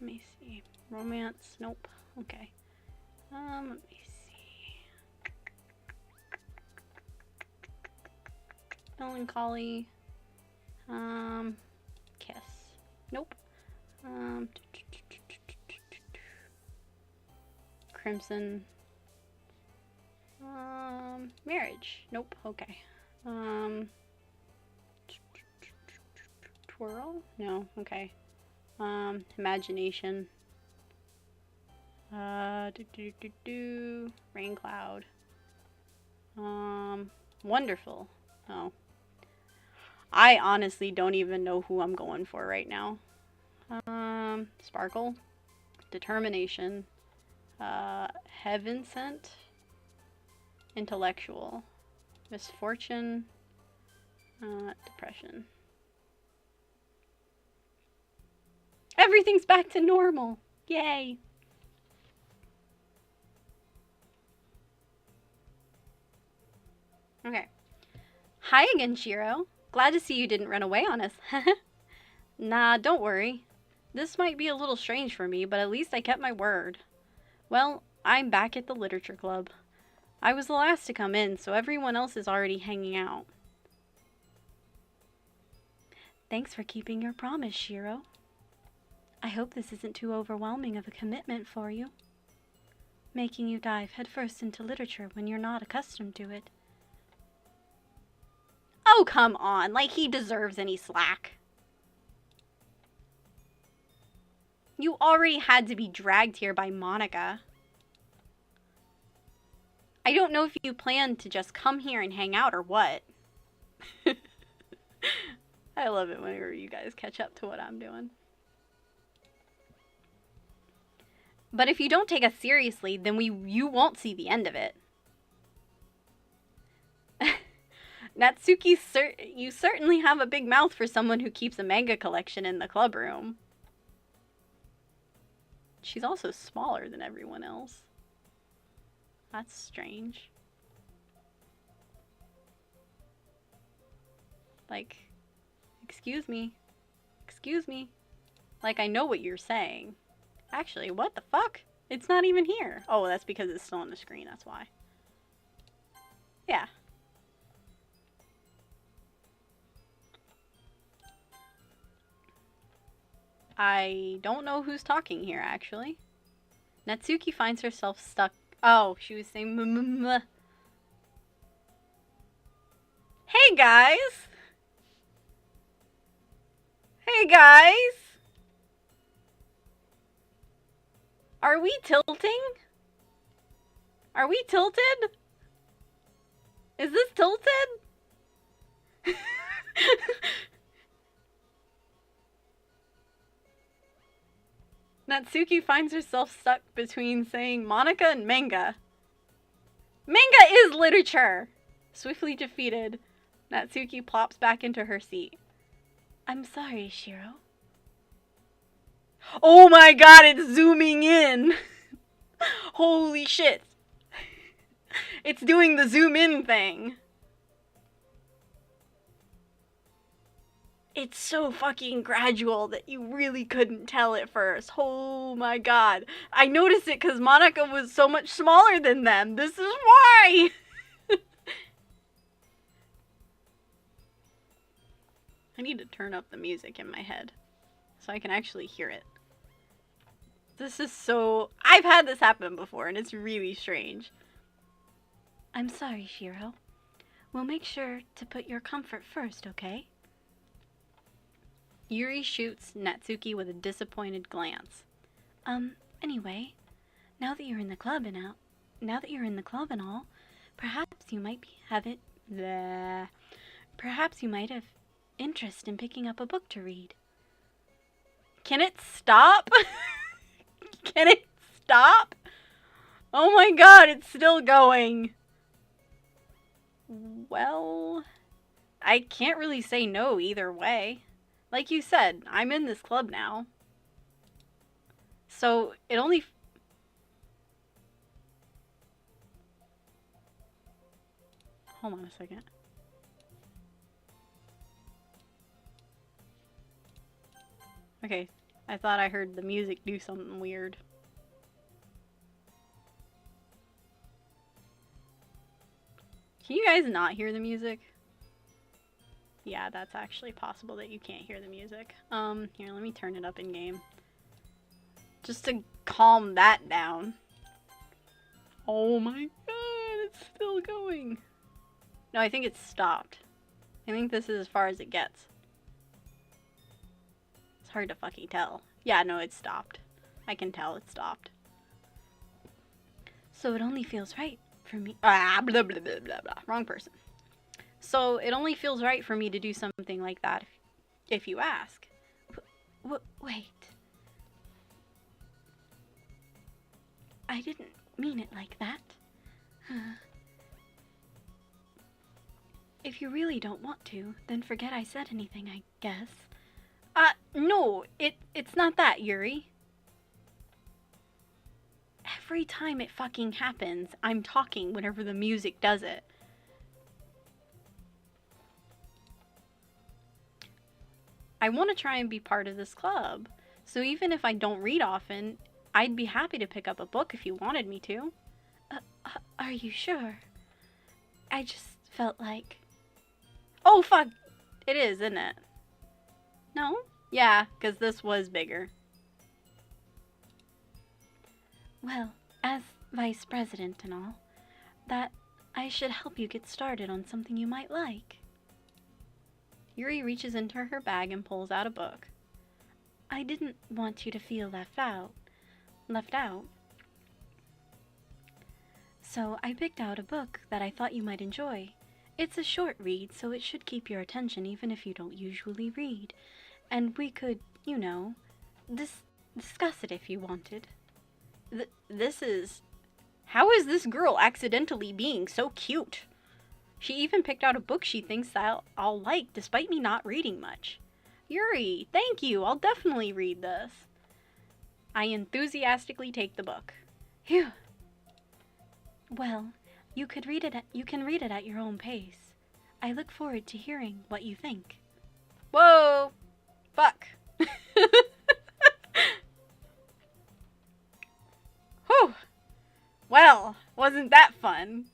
Let me see. Romance. Nope. Okay. Let me see. Melancholy. Kiss. Nope. Crimson. Marriage. Nope. Okay. Twirl? No. Okay. Imagination. Rain cloud. Wonderful. Oh. I honestly don't even know who I'm going for right now. Sparkle. Determination. Heaven sent. Intellectual. Misfortune. Depression. Everything's back to normal. Yay. Okay. Hi again, Shiro. Glad to see you didn't run away on us. Nah, don't worry. This might be a little strange for me, but at least I kept my word. Well, I'm back at the literature club. I was the last to come in, so everyone else is already hanging out. Thanks for keeping your promise, Shiro. I hope this isn't too overwhelming of a commitment for you. Making you dive headfirst into literature when you're not accustomed to it. Oh, come on. Like he deserves any slack. You already had to be dragged here by Monica. I don't know if you plan to just come here and hang out or what. I love it whenever you guys catch up to what I'm doing. But if you don't take us seriously, then you won't see the end of it. Natsuki, you certainly have a big mouth for someone who keeps a manga collection in the club room. She's also smaller than everyone else. That's strange. Like, excuse me. Excuse me. Like, I know what you're saying. Actually, what the fuck? It's not even here. Oh, that's because it's still on the screen, that's why. Yeah. I don't know who's talking here, actually. Natsuki finds herself stuck. Oh, she was saying Hey, guys! Hey, guys! Are we tilting? Are we tilted? Is this tilted? Natsuki finds herself stuck between saying Monica and manga. Manga is literature! Swiftly defeated, Natsuki plops back into her seat. I'm sorry, Shiro. Oh my god, it's zooming in! Holy shit. It's doing the zoom in thing. It's so fucking gradual that you really couldn't tell at first. Oh my god. I noticed it because Monica was so much smaller than them. This is why! I need to turn up the music in my head so I can actually hear it. This is so... I've had this happen before and it's really strange. I'm sorry, Shiro. We'll make sure to put your comfort first, okay? Yuri shoots Natsuki with a disappointed glance. Anyway, now that you're in the club and all, perhaps you might have interest in picking up a book to read. Can it stop? Can it stop? Oh my god, it's still going. Well, I can't really say no either way. Like you said, I'm in this club now. So, it only... Hold on a second. Okay, I thought I heard the music do something weird. Can you guys not hear the music? Yeah, that's actually possible that you can't hear the music. Here, let me turn it up in game. Just to calm that down. Oh my god, it's still going. No, I think it's stopped. I think this is as far as it gets. It's hard to fucking tell. Yeah, no, it stopped. I can tell it stopped. So it only feels right for me. Blah, blah, blah, blah, blah. Wrong person. So it only feels right for me to do something like that if you ask. Wait. I didn't mean it like that. If you really don't want to, then forget I said anything, I guess. No, it's not that, Yuri. Every time it fucking happens, I'm talking whenever the music does it. I want to try and be part of this club, so even if I don't read often, I'd be happy to pick up a book if you wanted me to. Are you sure? I just felt like... Oh, fuck! It is, isn't it? No? Yeah, because this was bigger. Well, as vice president and all, that I should help you get started on something you might like. Yuri reaches into her bag and pulls out a book. I didn't want you to feel left out. So I picked out a book that I thought you might enjoy. It's a short read, so it should keep your attention even if you don't usually read. And we could, you know, discuss it if you wanted. This is... How is this girl accidentally being so cute? She even picked out a book she thinks I'll like, despite me not reading much. Yuri, thank you. I'll definitely read this. I enthusiastically take the book. Phew. Well, you can read it at your own pace. I look forward to hearing what you think. Whoa! Fuck. Whew. Well, wasn't that fun?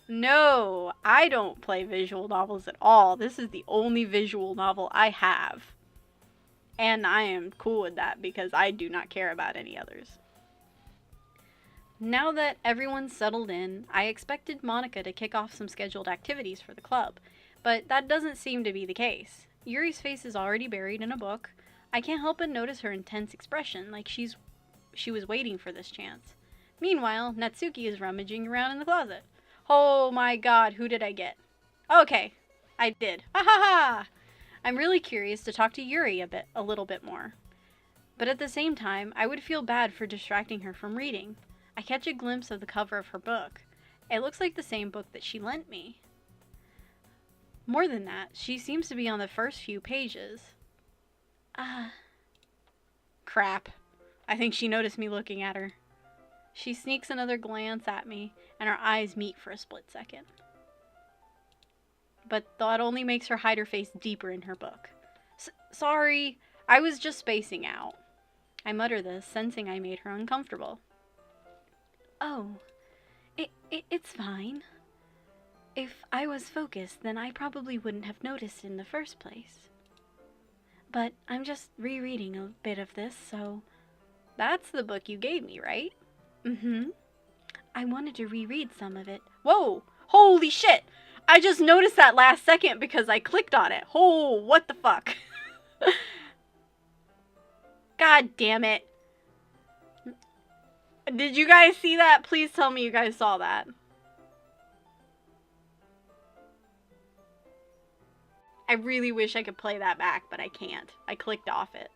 No, I don't play visual novels at all. This is the only visual novel I have. And I am cool with that because I do not care about any others. Now that everyone's settled in, I expected Monica to kick off some scheduled activities for the club, but that doesn't seem to be the case. Yuri's face is already buried in a book. I can't help but notice her intense expression, like she was waiting for this chance. Meanwhile, Natsuki is rummaging around in the closet. Oh my god, who did I get? Okay, I did. Ha ha ha! I'm really curious to talk to Yuri a little bit more. But at the same time, I would feel bad for distracting her from reading. I catch a glimpse of the cover of her book. It looks like the same book that she lent me. More than that, she seems to be on the first few pages. Crap. I think she noticed me looking at her. She sneaks another glance at me, and our eyes meet for a split second. But that only makes her hide her face deeper in her book. Sorry, I was just spacing out. I mutter this, sensing I made her uncomfortable. Oh, it's fine. If I was focused, then I probably wouldn't have noticed in the first place. But I'm just rereading a bit of this, so... That's the book you gave me, right? Mm-hmm. I wanted to reread some of it. Whoa! Holy shit! I just noticed that last second because I clicked on it. Oh, what the fuck? God damn it. Did you guys see that? Please tell me you guys saw that. I really wish I could play that back, but I can't. I clicked off it.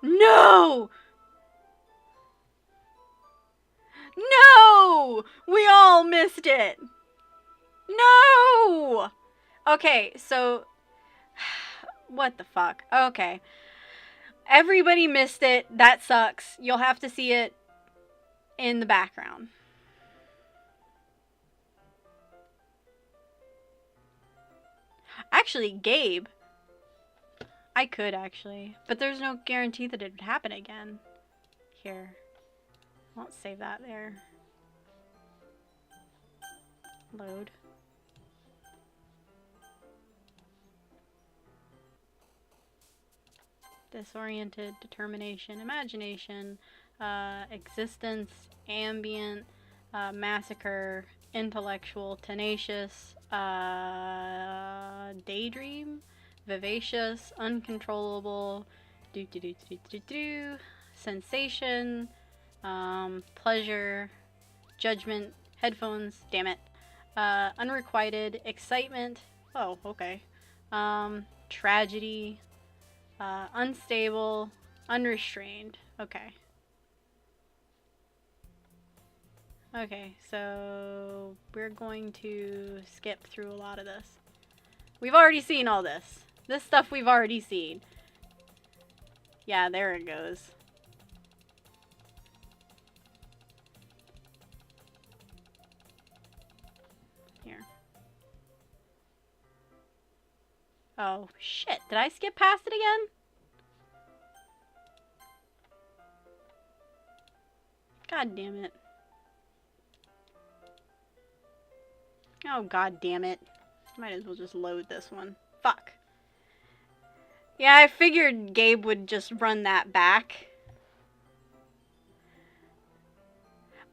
No! No! We all missed it. No! Okay, so... What the fuck? Okay. Everybody missed it. That sucks. You'll have to see it in the background. Actually, Gabe. I could, actually. But there's no guarantee that it would happen again. Here. I won't save that there. Load. Disoriented, determination, imagination, existence, ambient, massacre, intellectual, tenacious, daydream, vivacious, uncontrollable, sensation, pleasure, judgment, headphones, damn it, unrequited, excitement, oh, okay, tragedy, unstable, unrestrained, okay. Okay, so we're going to skip through a lot of this. We've already seen all this. This stuff we've already seen. Yeah, there it goes. Here. Oh, shit. Did I skip past it again? God damn it. Oh, god damn it. Might as well just load this one. Fuck. Yeah, I figured Gabe would just run that back.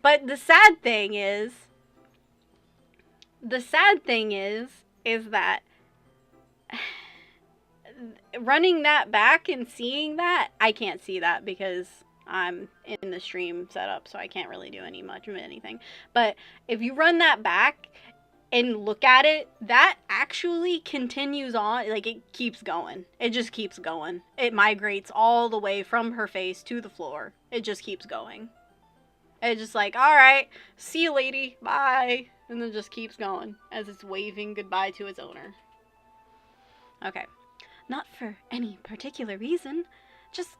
But the sad thing is that running that back and seeing that, I can't see that because I'm in the stream setup, so I can't really do much of anything. But if you run that back and look at it, that actually continues on. Like, it keeps going. It just keeps going. It migrates all the way from her face to the floor. It just keeps going. It's just like, alright, see you, lady, bye. And then just keeps going as it's waving goodbye to its owner. Okay. Not for any particular reason. Just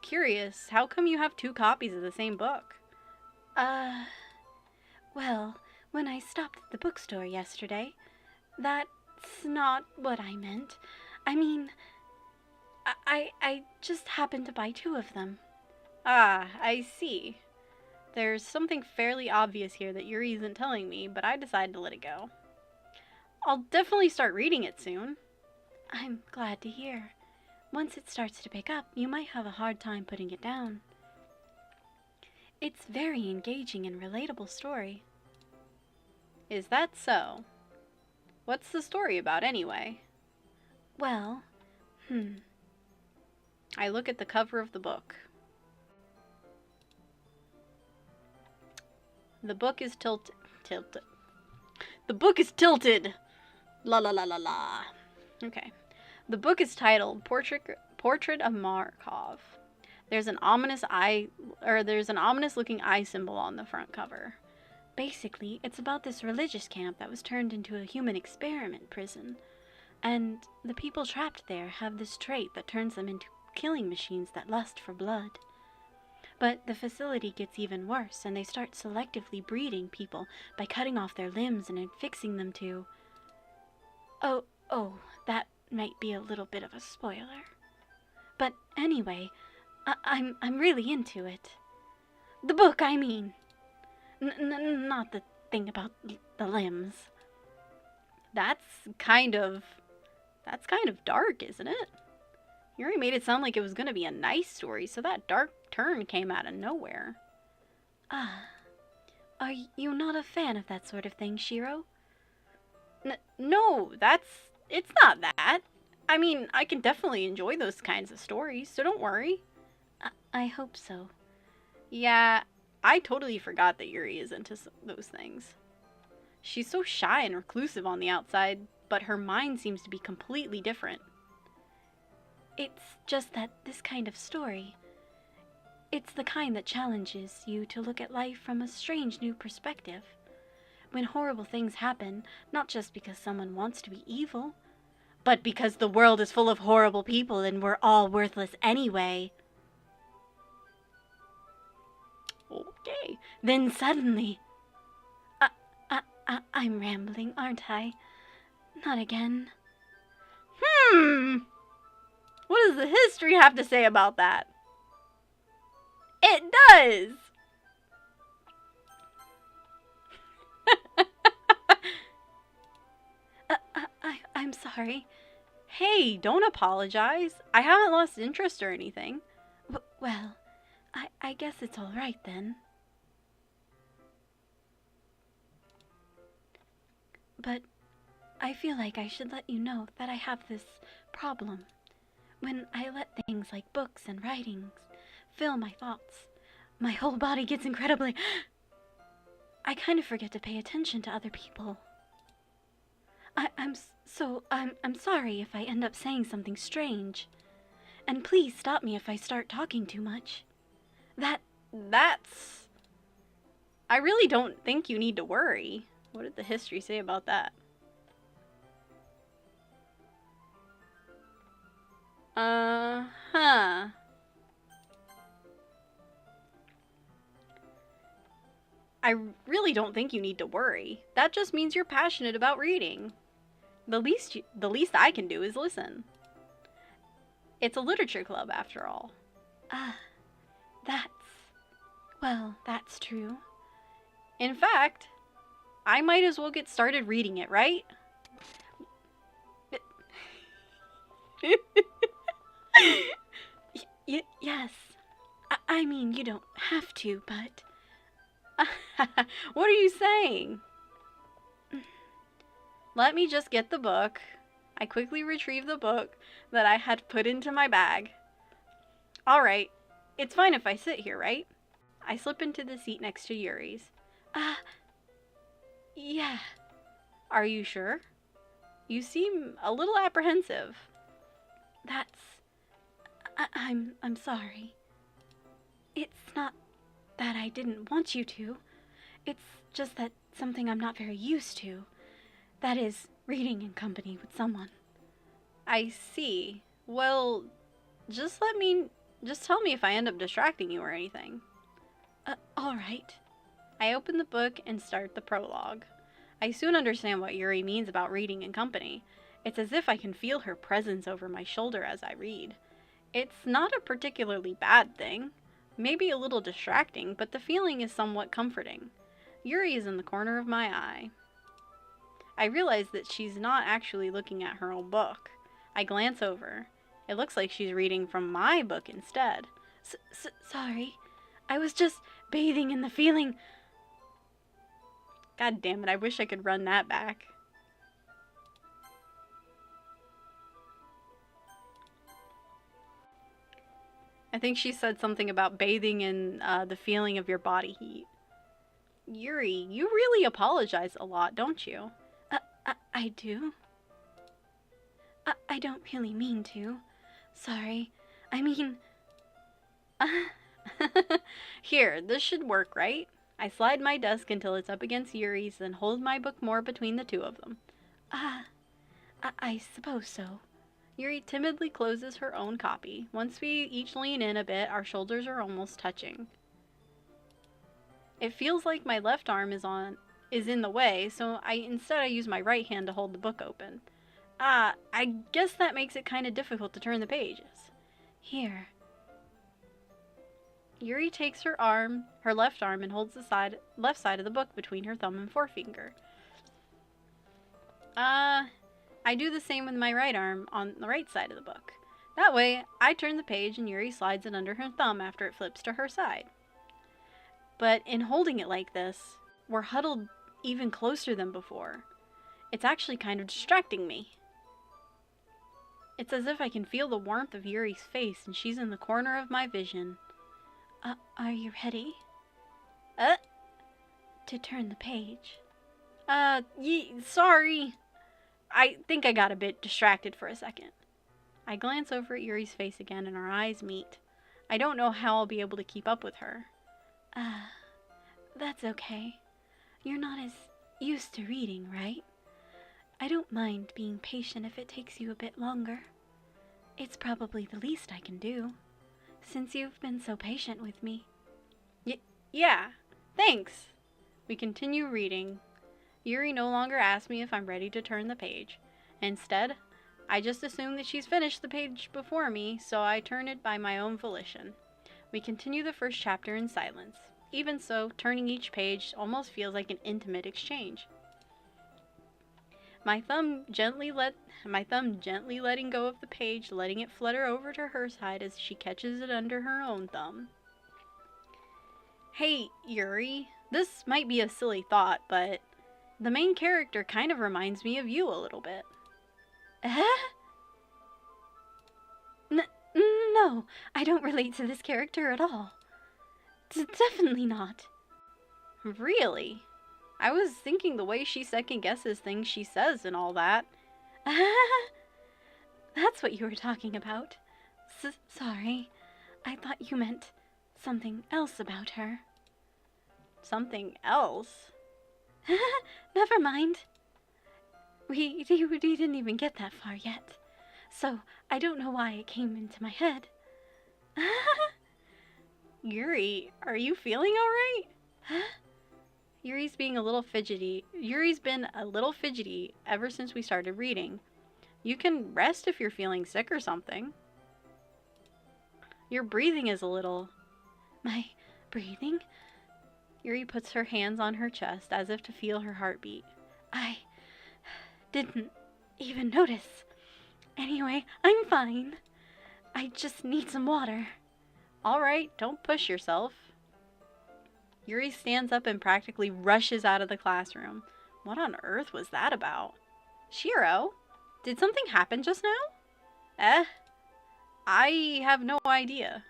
curious. How come you have 2 copies of the same book? Well, when I stopped at the bookstore yesterday, that's not what I meant. I mean, I just happened to buy 2 of them. Ah, I see. There's something fairly obvious here that Yuri isn't telling me, but I decided to let it go. I'll definitely start reading it soon. I'm glad to hear. Once it starts to pick up, you might have a hard time putting it down. It's very engaging and relatable story. Is that so? What's the story about anyway? Well, I look at the cover of the book. The book is tilted. The book is tilted! La la la la la. Okay. The book is titled Portrait of Markov. There's an ominous looking eye symbol on the front cover. Basically, it's about this religious camp that was turned into a human experiment prison. And the people trapped there have this trait that turns them into killing machines that lust for blood. But the facility gets even worse, and they start selectively breeding people by cutting off their limbs and affixing them to... Oh, that might be a little bit of a spoiler. But anyway, I'm really into it. The book, I mean. Not the thing about the limbs. That's kind of dark, isn't it? Yuri made it sound like it was gonna be a nice story, so that dark turn came out of nowhere. Ah, are you not a fan of that sort of thing, Shiro? No, it's not that. I mean, I can definitely enjoy those kinds of stories, so don't worry. I hope so. Yeah, I totally forgot that Yuri is into those things. She's so shy and reclusive on the outside, but her mind seems to be completely different. It's just that this kind of story, it's the kind that challenges you to look at life from a strange new perspective. When horrible things happen, not just because someone wants to be evil, but because the world is full of horrible people and we're all worthless anyway. Okay. Then suddenly... I'm rambling, aren't I? Not again. What does the history have to say about that? It does! I'm sorry. Hey, don't apologize. I haven't lost interest or anything. Well, I guess it's all right then. But I feel like I should let you know that I have this problem. When I let things like books and writings fill my thoughts, my whole body gets incredibly... I kind of forget to pay attention to other people. I'm sorry if I end up saying something strange. And please stop me if I start talking too much. That's... I really don't think you need to worry. What did the history say about that? Huh. I really don't think you need to worry. That just means you're passionate about reading. The least I can do is listen. It's a literature club, after all. That's true. In fact, I might as well get started reading it, right? Yes. I mean, you don't have to, but... What are you saying? Let me just get the book. I quickly retrieve the book that I had put into my bag. Alright, it's fine if I sit here, right? I slip into the seat next to Yuri's. Yeah. Are you sure? You seem a little apprehensive. I'm sorry. It's not that I didn't want you to. It's just that something I'm not very used to. That is, reading in company with someone. I see. Well, just tell me if I end up distracting you or anything. Alright. I open the book and start the prologue. I soon understand what Yuri means about reading in company. It's as if I can feel her presence over my shoulder as I read. It's not a particularly bad thing. Maybe a little distracting, but the feeling is somewhat comforting. Yuri is in the corner of my eye. I realize that she's not actually looking at her own book. I glance over. It looks like she's reading from my book instead. Sorry. I was just bathing in the feeling. God damn it, I wish I could run that back. I think she said something about bathing in the feeling of your body heat. Yuri, you really apologize a lot, don't you? I do. I don't really mean to. Sorry. I mean... Here, this should work, right? I slide my desk until it's up against Yuri's, then hold my book more between the two of them. I suppose so. Yuri timidly closes her own copy. Once we each lean in a bit, our shoulders are almost touching. It feels like my left arm is in the way, so instead I use my right hand to hold the book open. I guess that makes it kind of difficult to turn the pages. Here. Yuri takes her left arm, and holds the left side of the book between her thumb and forefinger. I do the same with my right arm on the right side of the book. That way, I turn the page and Yuri slides it under her thumb after it flips to her side. But in holding it like this, we're huddled even closer than before. It's actually kind of distracting me. It's as if I can feel the warmth of Yuri's face and she's in the corner of my vision. Are you ready? To turn the page. Sorry. I think I got a bit distracted for a second. I glance over at Yuri's face again and our eyes meet. I don't know how I'll be able to keep up with her. That's okay. You're not as used to reading, right? I don't mind being patient if it takes you a bit longer. It's probably the least I can do, since you've been so patient with me. Yeah, thanks. We continue reading. Yuri no longer asks me if I'm ready to turn the page. Instead, I just assume that she's finished the page before me, so I turn it by my own volition. We continue the first chapter in silence. Even so, turning each page almost feels like an intimate exchange. My thumb gently letting go of the page, letting it flutter over to her side as she catches it under her own thumb. Hey, Yuri, this might be a silly thought, but the main character kind of reminds me of you a little bit. No, I don't relate to this character at all. Definitely not. Really? I was thinking the way she second guesses things she says and all that. That's what you were talking about. Sorry. I thought you meant something else about her. Something else? Never mind. We didn't even get that far yet. So I don't know why it came into my head. Yuri, are you feeling alright? Yuri's being a little fidgety. Yuri's been a little fidgety ever since we started reading. You can rest if you're feeling sick or something. Your breathing is a little... My breathing? Yuri puts her hands on her chest as if to feel her heartbeat. I didn't even notice. Anyway, I'm fine. I just need some water. Alright, don't push yourself. Yuri stands up and practically rushes out of the classroom. What on earth was that about? Shiro, did something happen just now? I have no idea.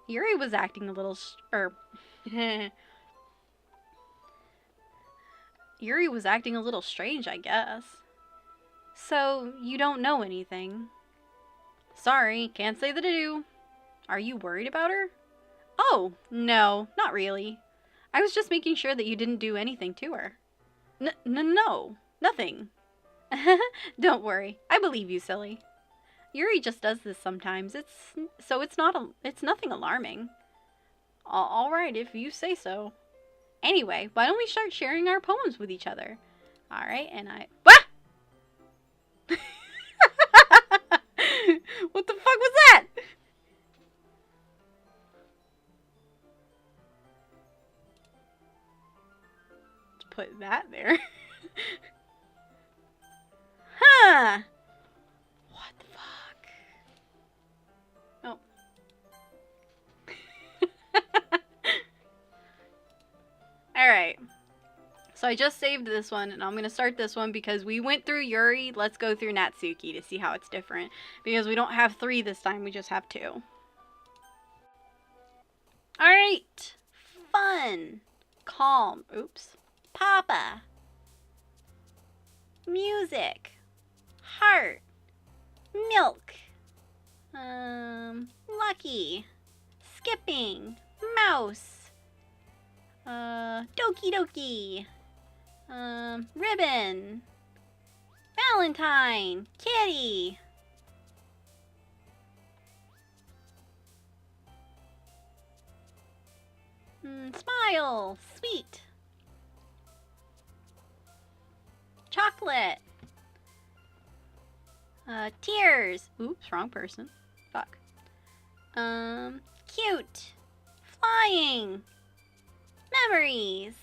Yuri was acting a little Yuri was acting a little strange, I guess. So, you don't know anything? Sorry, can't say that I do. Are you worried about her? Oh, no, not really. I was just making sure that you didn't do anything to her. No, nothing. Don't worry, I believe you, silly. Yuri just does this sometimes. It's nothing alarming. All right, if you say so. Anyway, why don't we start sharing our poems with each other? All right, and Wah! What the fuck was that? Let's put that there. Huh. What the fuck? Oh. Alright. So I just saved this one, and I'm going to start this one because we went through Yuri. Let's go through Natsuki to see how it's different. Because we don't have 3 this time, we just have 2. Alright. Fun. Calm. Oops. Papa. Music. Heart. Milk. Lucky. Skipping. Mouse. Doki Doki. Ribbon. Valentine. Kitty. Smile. Sweet. Chocolate. Tears. Oops, wrong person. Fuck. Cute. Flying. Memories.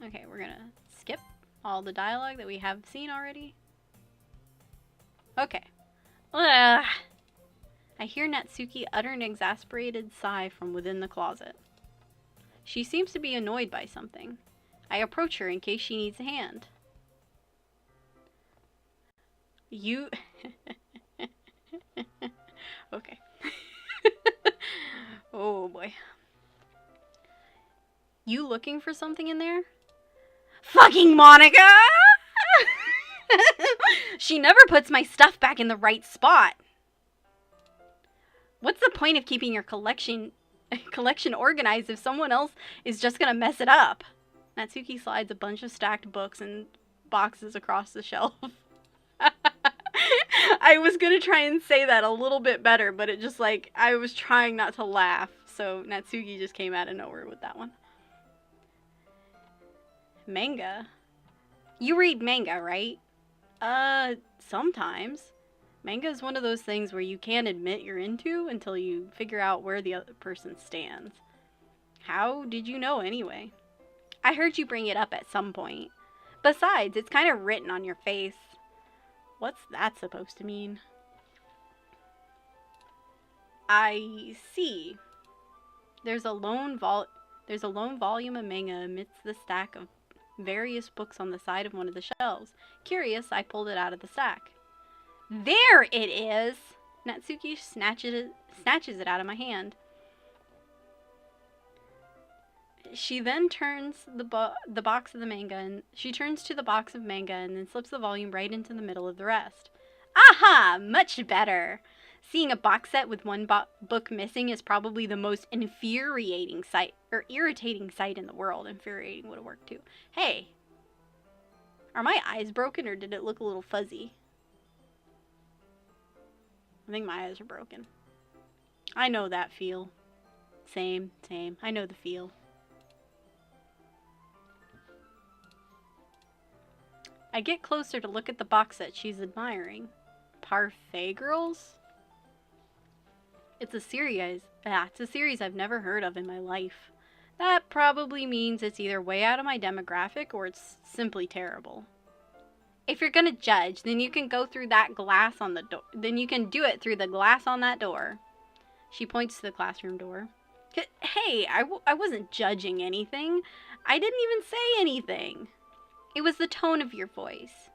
Okay, we're gonna skip all the dialogue that we have seen already? Okay. Ugh. I hear Natsuki utter an exasperated sigh from within the closet. She seems to be annoyed by something. I approach her in case she needs a hand. You... Okay. Oh boy. You looking for something in there? Fucking Monica! She never puts my stuff back in the right spot. What's the point of keeping your collection organized if someone else is just gonna mess it up? Natsuki slides a bunch of stacked books and boxes across the shelf. I was gonna try and say that a little bit better, but it just like, I was trying not to laugh, so Natsuki just came out of nowhere with that one. Manga? You read manga, right? Sometimes. Manga is one of those things where you can't admit you're into until you figure out where the other person stands. How did you know anyway? I heard you bring it up at some point. Besides, it's kind of written on your face. What's that supposed to mean? I see. There's a lone volume of manga amidst the stack of various books on the side of one of the shelves. Curious, I pulled it out of the stack. There it is! Natsuki snatches it out of my hand. She then turns the box of the manga, and she turns to the box of manga and then slips the volume right into the middle of the rest. Aha! Much better! Seeing a box set with one book missing is probably the most infuriating sight, or irritating sight in the world. Infuriating would have worked too. Hey! Are my eyes broken, or did it look a little fuzzy? I think my eyes are broken. I know that feel. Same. I know the feel. I get closer to look at the box set she's admiring. Parfait Girls? It's a series I've never heard of in my life. That probably means it's either way out of my demographic or it's simply terrible. If you're gonna judge, then you can go through that glass on the door. Then you can do it through the glass on that door. She points to the classroom door. Hey, I wasn't judging anything. I didn't even say anything. It was the tone of your voice.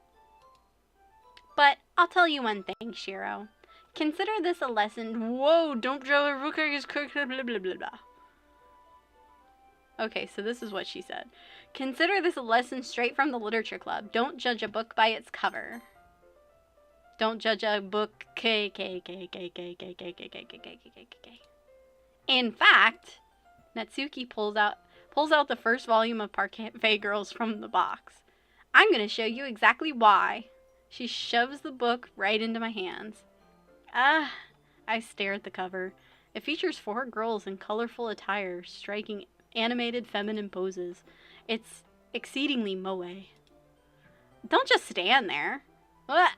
But I'll tell you one thing, Shiro. Consider this a lesson. Whoa, don't judge a book is cooked, blah, blah, blah, blah. Okay, so this is what she said. Consider this a lesson straight from the literature club. Don't judge a book by its cover. Don't judge a book In fact, Natsuki pulls out the first volume of Parfait Girls from the box. I'm going to show you exactly why. She shoves the book right into my hands. I stare at the cover. It features 4 girls in colorful attire, striking animated feminine poses. It's exceedingly moe. Don't just stand there. What?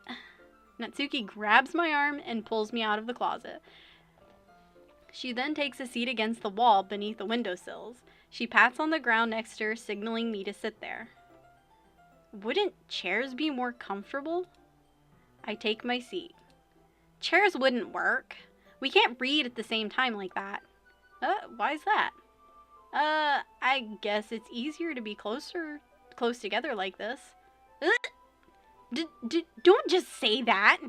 Natsuki grabs my arm and pulls me out of the closet. She then takes a seat against the wall beneath the windowsills. She pats on the ground next to her, signaling me to sit there. Wouldn't chairs be more comfortable? I take my seat. Chairs wouldn't work. We can't read at the same time like that. Why's that? I guess it's easier to be close together like this. Don't just say that.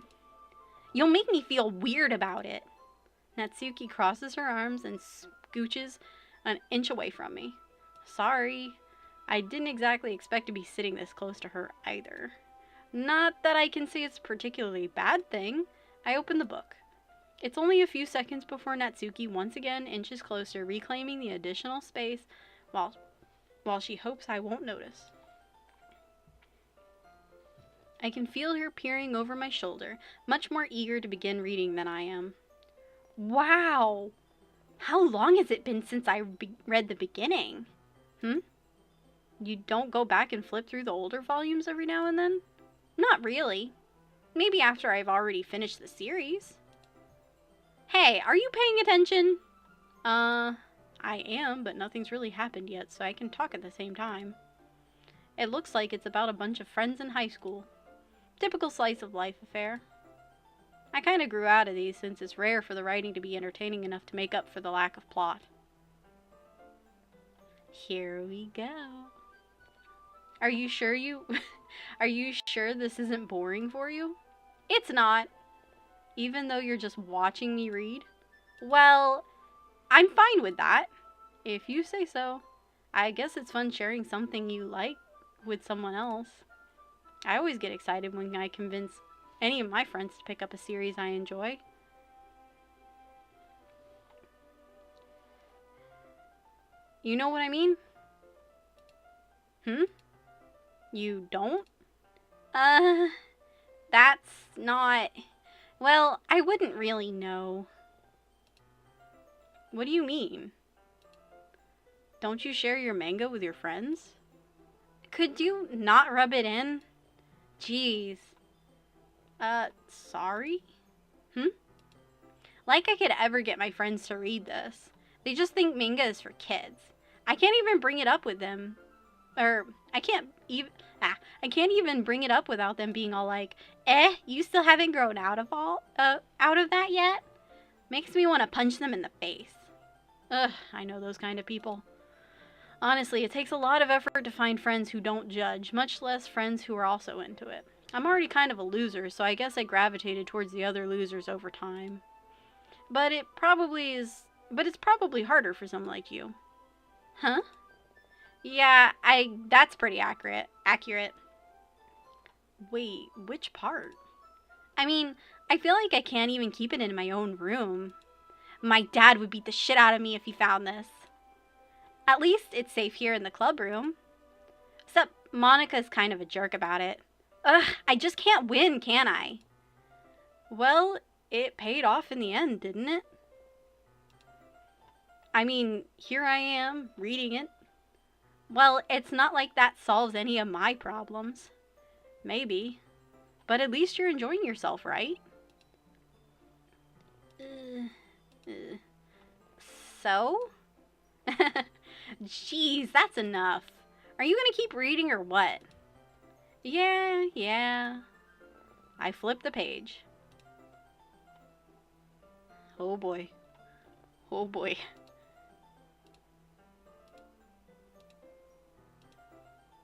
You'll make me feel weird about it. Natsuki crosses her arms and scooches an inch away from me. Sorry. I didn't exactly expect to be sitting this close to her either. Not that I can say it's a particularly bad thing. I open the book. It's only a few seconds before Natsuki once again inches closer, reclaiming the additional space while she hopes I won't notice. I can feel her peering over my shoulder, much more eager to begin reading than I am. Wow! How long has it been since I read the beginning? You don't go back and flip through the older volumes every now and then? Not really. Maybe after I've already finished the series. Hey, are you paying attention? I am, but nothing's really happened yet, so I can talk at the same time. It looks like it's about a bunch of friends in high school. Typical slice of life affair. I kinda grew out of these since it's rare for the writing to be entertaining enough to make up for the lack of plot. Here we go. Are you sure are you sure this isn't boring for you? It's not. Even though you're just watching me read? Well, I'm fine with that. If you say so. I guess it's fun sharing something you like with someone else. I always get excited when I convince any of my friends to pick up a series I enjoy. You know what I mean? You don't? That's not... Well, I wouldn't really know. What do you mean? Don't you share your manga with your friends? Could you not rub it in? Jeez. Sorry? Like I could ever get my friends to read this. They just think manga is for kids. I can't even bring it up with them. I can't even bring it up without them being all like, you still haven't grown out of that yet? Makes me want to punch them in the face. Ugh, I know those kind of people. Honestly, it takes a lot of effort to find friends who don't judge, much less friends who are also into it. I'm already kind of a loser, so I guess I gravitated towards the other losers over time. But it's probably harder for someone like you. Huh? Yeah, that's pretty accurate. Wait, which part? I mean, I feel like I can't even keep it in my own room. My dad would beat the shit out of me if he found this. At least it's safe here in the club room. Except Monica's kind of a jerk about it. Ugh, I just can't win, can I? Well, it paid off in the end, didn't it? I mean, here I am, reading it. Well, it's not like that solves any of my problems. Maybe. But at least you're enjoying yourself, right? So? Jeez, that's enough. Are you gonna keep reading or what? Yeah. I flipped the page. Oh boy.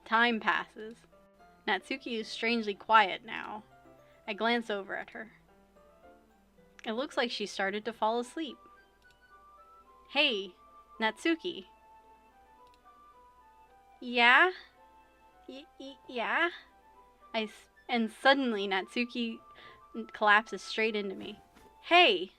Time passes. Natsuki is strangely quiet now. I glance over at her. It looks like she started to fall asleep. Hey, Natsuki. Yeah? Yeah? And suddenly Natsuki collapses straight into me. Hey!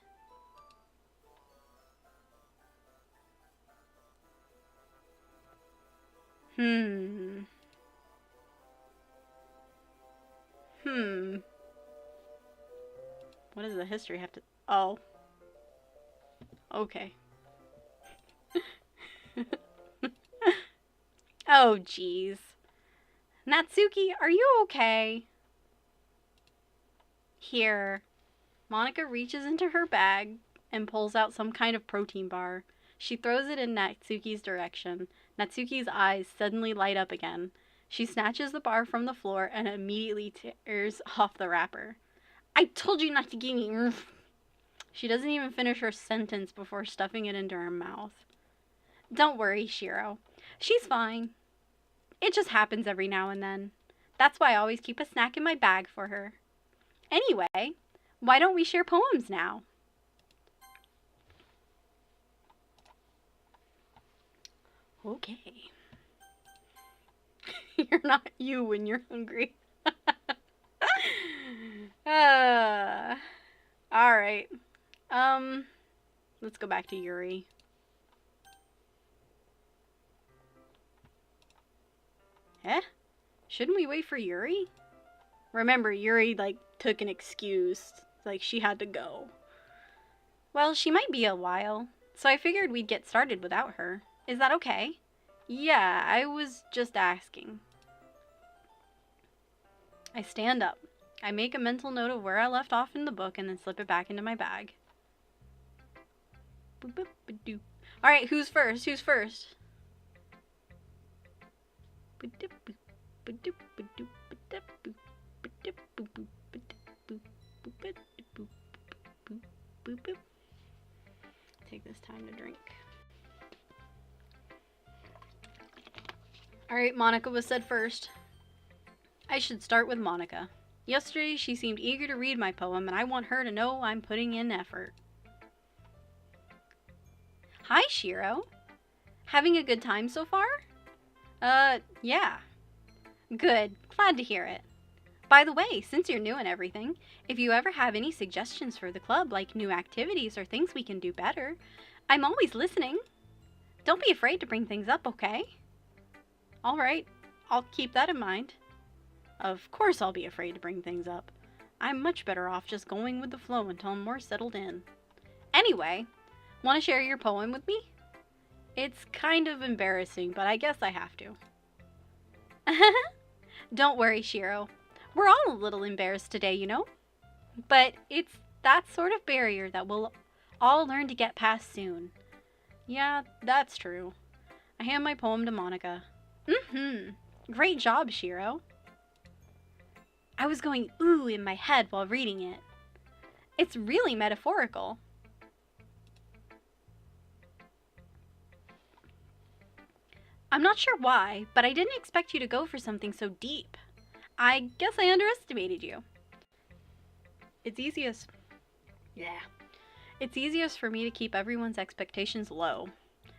What does the history have to... Oh. Okay. Oh, jeez. Natsuki, are you okay? Here. Monica reaches into her bag and pulls out some kind of protein bar. She throws it in Natsuki's direction. Natsuki's eyes suddenly light up again. She snatches the bar from the floor and immediately tears off the wrapper. I told you not to give me... She doesn't even finish her sentence before stuffing it into her mouth. Don't worry, Shiro. She's fine. It just happens every now and then. That's why I always keep a snack in my bag for her. Anyway, why don't we share poems now? Okay. You're not you when you're hungry. Alright. Let's go back to Yuri. Shouldn't we wait for Yuri? Remember, Yuri, took an excuse. She had to go. Well, she might be a while, so I figured we'd get started without her. Is that okay? Yeah, I was just asking. I stand up. I make a mental note of where I left off in the book and then slip it back into my bag. Alright, who's first? Take this time to drink. Alright, Monica was said first. I should start with Monica. Yesterday, she seemed eager to read my poem, and I want her to know I'm putting in effort. Hi, Shiro. Having a good time so far? Yeah. Good. Glad to hear it. By the way, since you're new and everything, if you ever have any suggestions for the club, like new activities or things we can do better, I'm always listening. Don't be afraid to bring things up, okay? Alright, I'll keep that in mind. Of course I'll be afraid to bring things up. I'm much better off just going with the flow until I'm more settled in. Anyway, want to share your poem with me? It's kind of embarrassing, but I guess I have to. Don't worry, Shiro. We're all a little embarrassed today, you know? But it's that sort of barrier that we'll all learn to get past soon. Yeah, that's true. I hand my poem to Monica. Great job, Shiro. I was going ooh in my head while reading it. It's really metaphorical. I'm not sure why, but I didn't expect you to go for something so deep. I guess I underestimated you. It's easiest for me to keep everyone's expectations low.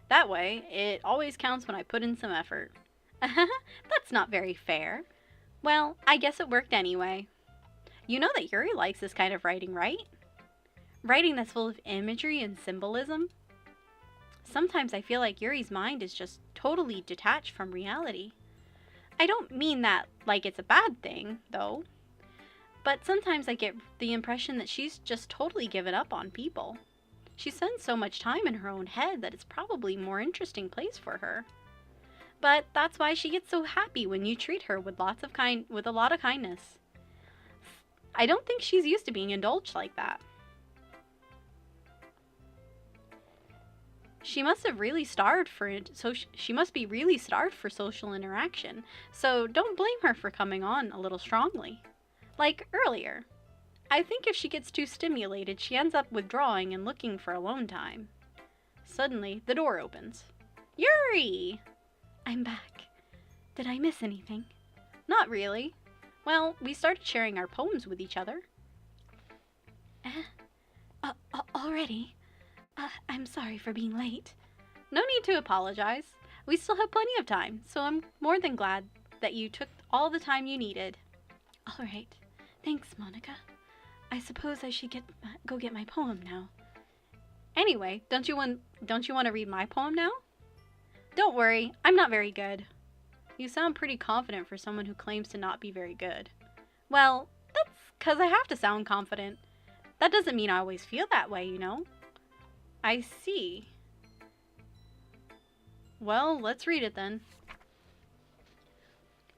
That way, it always counts when I put in some effort. That's not very fair. Well, I guess it worked anyway. You know that Yuri likes this kind of writing, right? Writing that's full of imagery and symbolism. Sometimes I feel like Yuri's mind is just totally detached from reality. I don't mean that like it's a bad thing, though. But sometimes I get the impression that she's just totally given up on people. She spends so much time in her own head that it's probably a more interesting place for her. But that's why she gets so happy when you treat her with a lot of kindness. I don't think she's used to being indulged like that. She must be really starved for social interaction. So don't blame her for coming on a little strongly. Like earlier. I think if she gets too stimulated, she ends up withdrawing and looking for alone time. Suddenly, the door opens. Yuri! I'm back. Did I miss anything? Not really. Well, we started sharing our poems with each other. Already? I'm sorry for being late. No need to apologize. We still have plenty of time, so I'm more than glad that you took all the time you needed. All right. Thanks, Monica. I suppose I should go get my poem now. Anyway, don't you want to read my poem now? Don't worry, I'm not very good. You sound pretty confident for someone who claims to not be very good. Well, that's 'cause I have to sound confident. That doesn't mean I always feel that way, you know? I see. Well, let's read it then.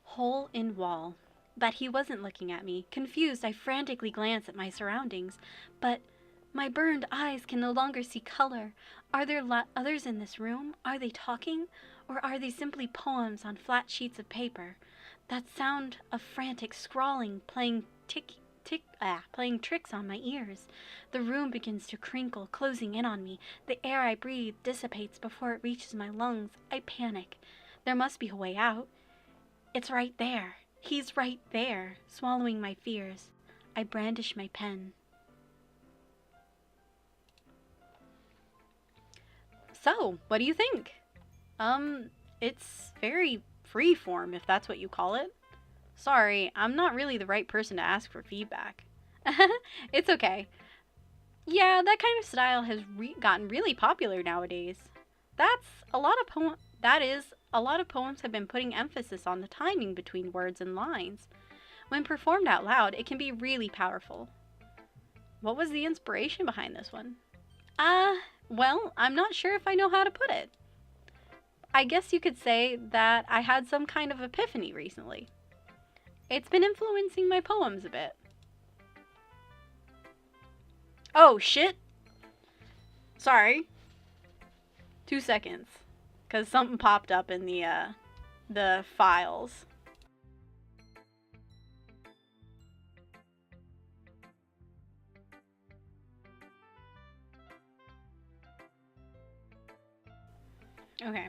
Hole in wall. But he wasn't looking at me. Confused, I frantically glanced at my surroundings. But my burned eyes can no longer see color. Are there others in this room? Are they talking? Or are they simply poems on flat sheets of paper? That sound of frantic scrawling playing tricks on my ears. The room begins to crinkle, closing in on me. The air I breathe dissipates before it reaches my lungs. I panic. There must be a way out. It's right there. He's right there, swallowing my fears. I brandish my pen. So, what do you think? It's very freeform, if that's what you call it. Sorry, I'm not really the right person to ask for feedback. It's okay. Yeah, that kind of style has gotten really popular nowadays. That is, a lot of poems have been putting emphasis on the timing between words and lines. When performed out loud, it can be really powerful. What was the inspiration behind this one? Well, I'm not sure if I know how to put it. I guess you could say that I had some kind of epiphany recently. It's been influencing my poems a bit. Oh, shit! Sorry. 2 seconds. Because something popped up in the files. Okay.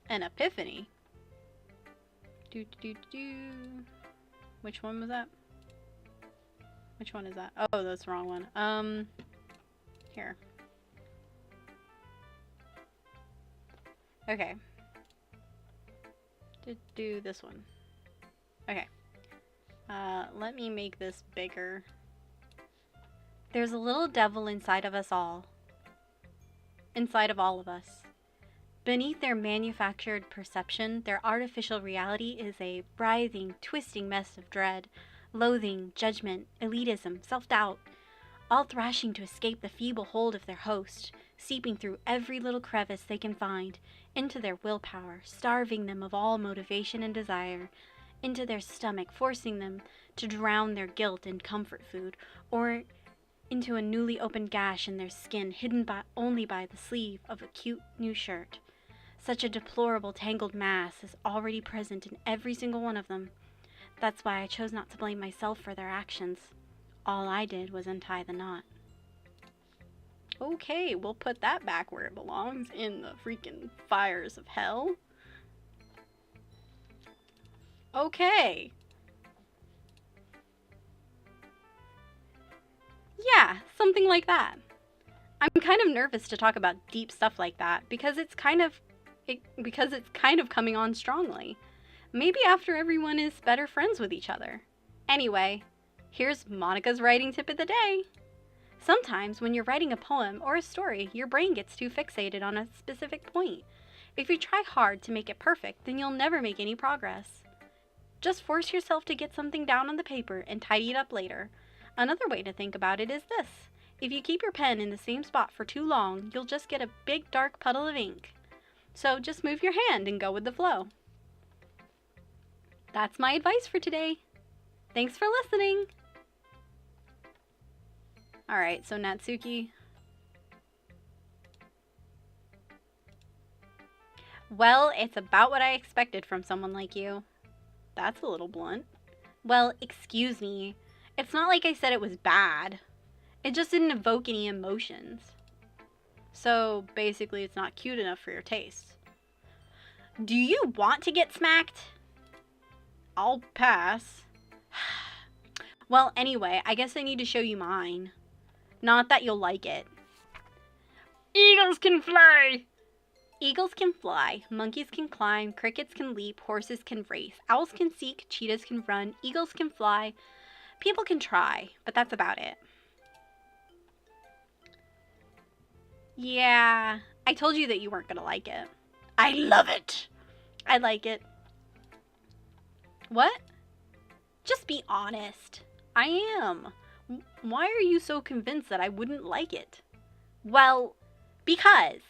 An epiphany. Do do do do. Which one was that? Which one is that? Oh, that's the wrong one. Here. Okay. Do this one. Okay. Let me make this bigger. There's a little devil inside of us all. Inside of all of us. Beneath their manufactured perception, their artificial reality is a writhing, twisting mess of dread, loathing, judgment, elitism, self-doubt, all thrashing to escape the feeble hold of their host, seeping through every little crevice they can find, into their willpower, starving them of all motivation and desire, into their stomach, forcing them to drown their guilt in comfort food, or into a newly opened gash in their skin, hidden only by the sleeve of a cute new shirt. Such a deplorable tangled mass is already present in every single one of them. That's why I chose not to blame myself for their actions. All I did was untie the knot. Okay, we'll put that back where it belongs, in the freaking fires of hell. Okay. Yeah, something like that. I'm kind of nervous to talk about deep stuff like that because it's kind of coming on strongly. Maybe after everyone is better friends with each other. Anyway, here's Monica's writing tip of the day. Sometimes when you're writing a poem or a story, your brain gets too fixated on a specific point. If you try hard to make it perfect, then you'll never make any progress. Just force yourself to get something down on the paper and tidy it up later. Another way to think about it is this. If you keep your pen in the same spot for too long, you'll just get a big dark puddle of ink. So just move your hand and go with the flow. That's my advice for today. Thanks for listening. Alright, so Natsuki. Well, it's about what I expected from someone like you. That's a little blunt. Well, excuse me. It's not like I said it was bad. It just didn't evoke any emotions. So, basically, it's not cute enough for your taste. Do you want to get smacked? I'll pass. Well, anyway, I guess I need to show you mine. Not that you'll like it. Eagles can fly! Eagles can fly, monkeys can climb, crickets can leap, horses can race, owls can seek, cheetahs can run, eagles can fly. People can try, but that's about it. Yeah, I told you that you weren't gonna like it. I love it. I like it. What? Just be honest. I am. Why are you so convinced that I wouldn't like it? Well, because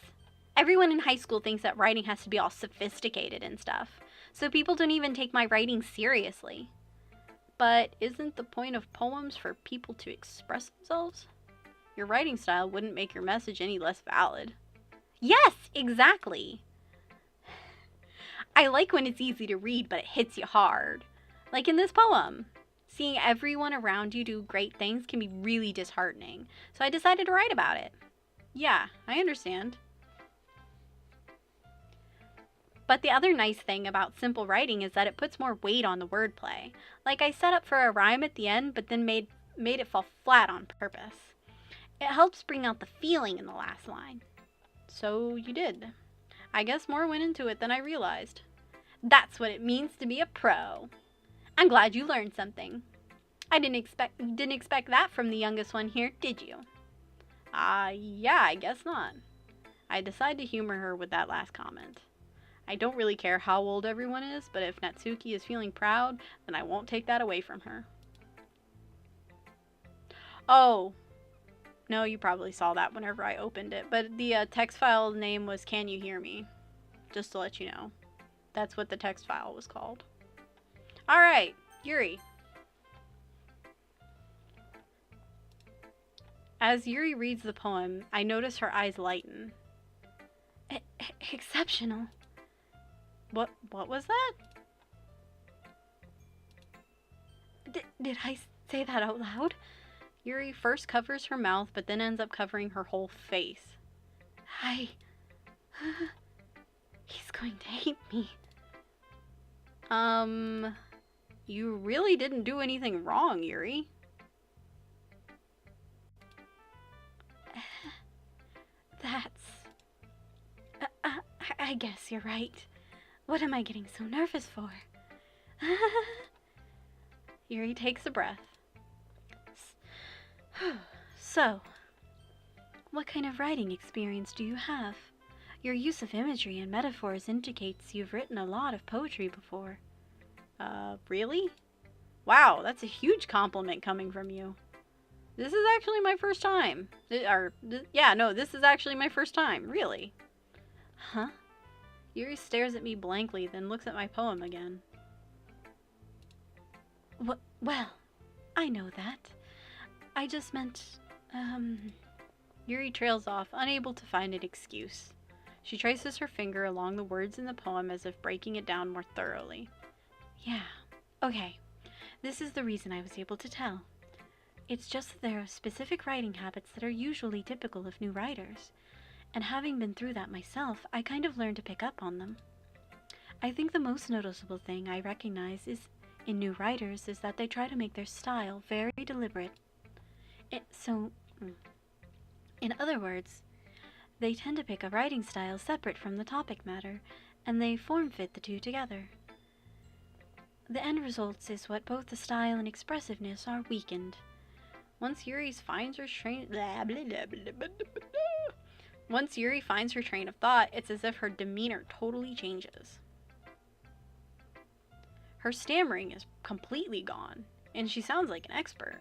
everyone in high school thinks that writing has to be all sophisticated and stuff, so people don't even take my writing seriously. But isn't the point of poems for people to express themselves? Your writing style wouldn't make your message any less valid. Yes, exactly. I like when it's easy to read, but it hits you hard. Like in this poem. Seeing everyone around you do great things can be really disheartening, so I decided to write about it. Yeah, I understand. But the other nice thing about simple writing is that it puts more weight on the wordplay. Like I set up for a rhyme at the end, but then made it fall flat on purpose. It helps bring out the feeling in the last line. So you did. I guess more went into it than I realized. That's what it means to be a pro. I'm glad you learned something. I didn't expect that from the youngest one here, did you? Yeah, I guess not. I decided to humor her with that last comment. I don't really care how old everyone is, but if Natsuki is feeling proud, then I won't take that away from her. Oh. No, you probably saw that whenever I opened it, but the text file name was Can You Hear Me? Just to let you know. That's what the text file was called. Alright, Yuri. As Yuri reads the poem, I notice her eyes lighten. Exceptional. What was that? Did I say that out loud? Yuri first covers her mouth, but then ends up covering her whole face. going to hate me. You really didn't do anything wrong, Yuri. I guess you're right. What am I getting so nervous for? Yuri takes a breath. So, what kind of writing experience do you have? Your use of imagery and metaphors indicates you've written a lot of poetry before. Really? Wow, that's a huge compliment coming from you. This is actually my first time. This is actually my first time, really. Huh? Yuri stares at me blankly, then looks at my poem again. Well, I know that. I just meant, Yuri trails off, unable to find an excuse. She traces her finger along the words in the poem as if breaking it down more thoroughly. Yeah, okay. This is the reason I was able to tell. It's just that there are specific writing habits that are usually typical of new writers. And having been through that myself, I kind of learned to pick up on them. I think the most noticeable thing I recognize in new writers is that they try to make their style very deliberate. In other words, they tend to pick a writing style separate from the topic matter, and they form-fit the two together. The end result is what both the style and expressiveness are weakened. Once Yuri finds her train of thought, it's as if her demeanor totally changes. Her stammering is completely gone, and she sounds like an expert.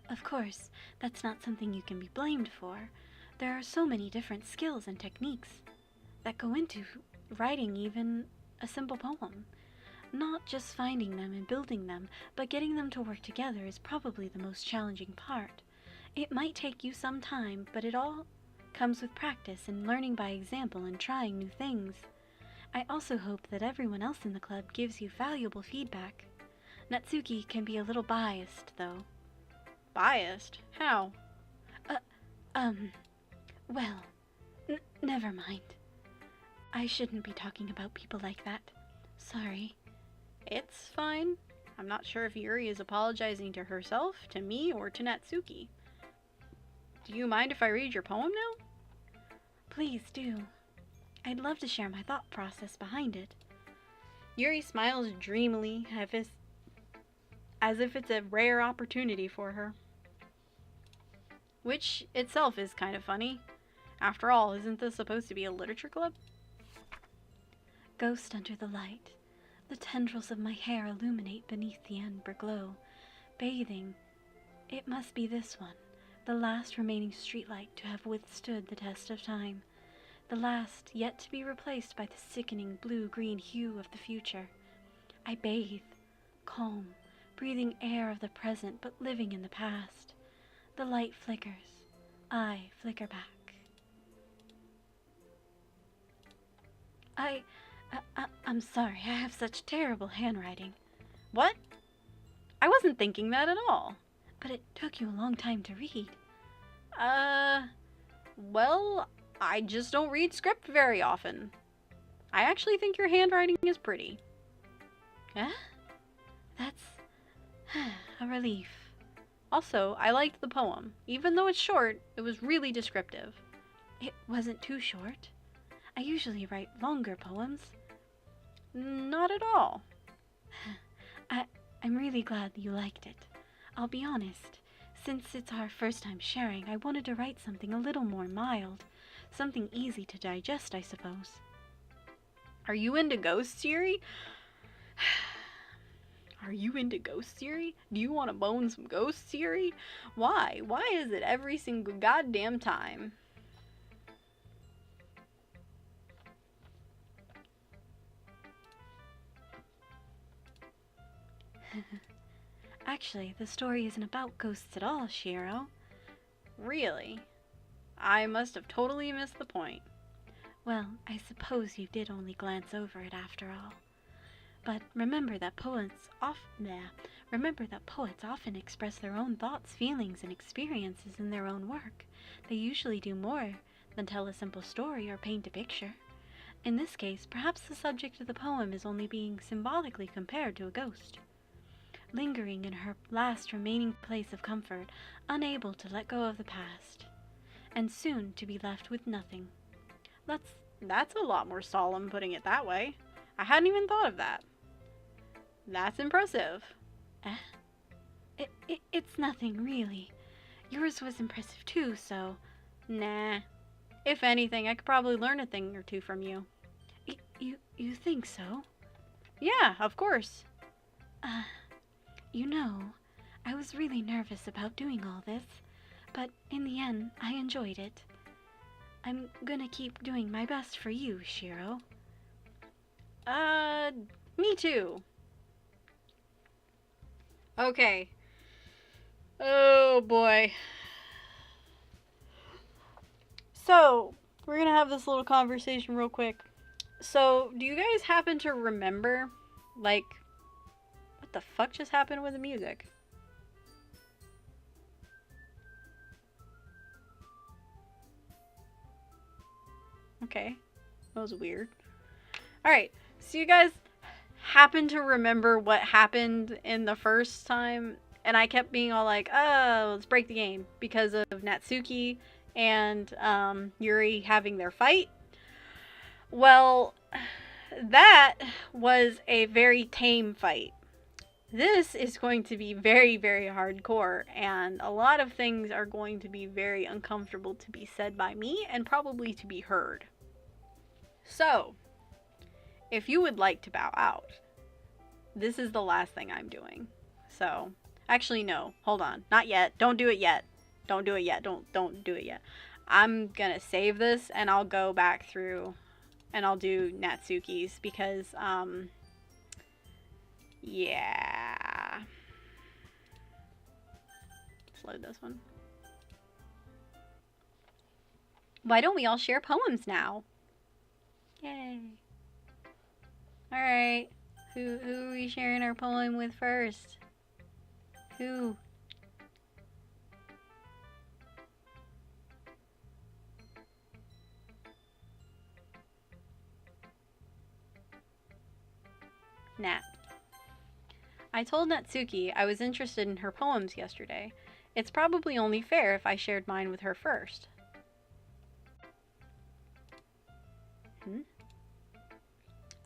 Of course, that's not something you can be blamed for. There are so many different skills and techniques that go into writing even a simple poem. Not just finding them and building them, but getting them to work together is probably the most challenging part. It might take you some time, but it all comes with practice and learning by example and trying new things. I also hope that everyone else in the club gives you valuable feedback. Natsuki can be a little biased, though. Biased? How? Well, never mind. I shouldn't be talking about people like that. Sorry. It's fine. I'm not sure if Yuri is apologizing to herself, to me, or to Natsuki. Do you mind if I read your poem now? Please do. I'd love to share my thought process behind it. Yuri smiles dreamily, as if it's a rare opportunity for her. Which itself is kind of funny. After all, isn't this supposed to be a literature club? Ghost under the light. The tendrils of my hair illuminate beneath the amber glow. Bathing. It must be this one. The last remaining streetlight to have withstood the test of time. The last yet to be replaced by the sickening blue-green hue of the future. I bathe. Calm. Breathing air of the present but living in the past. The light flickers. I flicker back. I'm sorry, I have such terrible handwriting. What? I wasn't thinking that at all. But it took you a long time to read. Well, I just don't read script very often. I actually think your handwriting is pretty. Huh? That's a relief. Also, I liked the poem. Even though it's short, it was really descriptive. It wasn't too short. I usually write longer poems. Not at all. I'm really glad you liked it. I'll be honest. Since it's our first time sharing, I wanted to write something a little more mild. Something easy to digest, I suppose. Are you into ghosts, Yuri? Are you into ghosts, Yuri? Do you want to bone some ghosts, Yuri? Why? Why is it every single goddamn time? Actually, the story isn't about ghosts at all, Shiro. Really? I must have totally missed the point. Well, I suppose you did only glance over it after all. But remember that poets often express their own thoughts, feelings, and experiences in their own work. They usually do more than tell a simple story or paint a picture. In this case, perhaps the subject of the poem is only being symbolically compared to a ghost, lingering in her last remaining place of comfort, unable to let go of the past, and soon to be left with nothing. That's a lot more solemn putting it that way. I hadn't even thought of that. That's impressive. It's nothing, really. Yours was impressive too, so... Nah. If anything, I could probably learn a thing or two from you. You think so? Yeah, of course. You know, I was really nervous about doing all this, but in the end, I enjoyed it. I'm gonna keep doing my best for you, Shiro. Me too. Okay. Oh boy. So, we're gonna have this little conversation real quick. So, do you guys happen to remember, like, what the fuck just happened with the music? Okay. That was weird. Alright, so you guys happen to remember what happened in the first time? And I kept being all like, oh, let's break the game because of Natsuki and Yuri having their fight. Well, that was a very tame fight. This is going to be very, very hardcore, and a lot of things are going to be very uncomfortable to be said by me and probably to be heard. So, if you would like to bow out, this is the last thing I'm doing. So, actually no, hold on. Not yet. Don't do it yet. Don't do it yet. Don't do it yet. I'm gonna save this and I'll go back through and I'll do Natsuki's because, yeah. Let's load this one. Why don't we all share poems now? Yay. Alright. Who are we sharing our poem with first? Who? Nat. I told Natsuki I was interested in her poems yesterday. It's probably only fair if I shared mine with her first.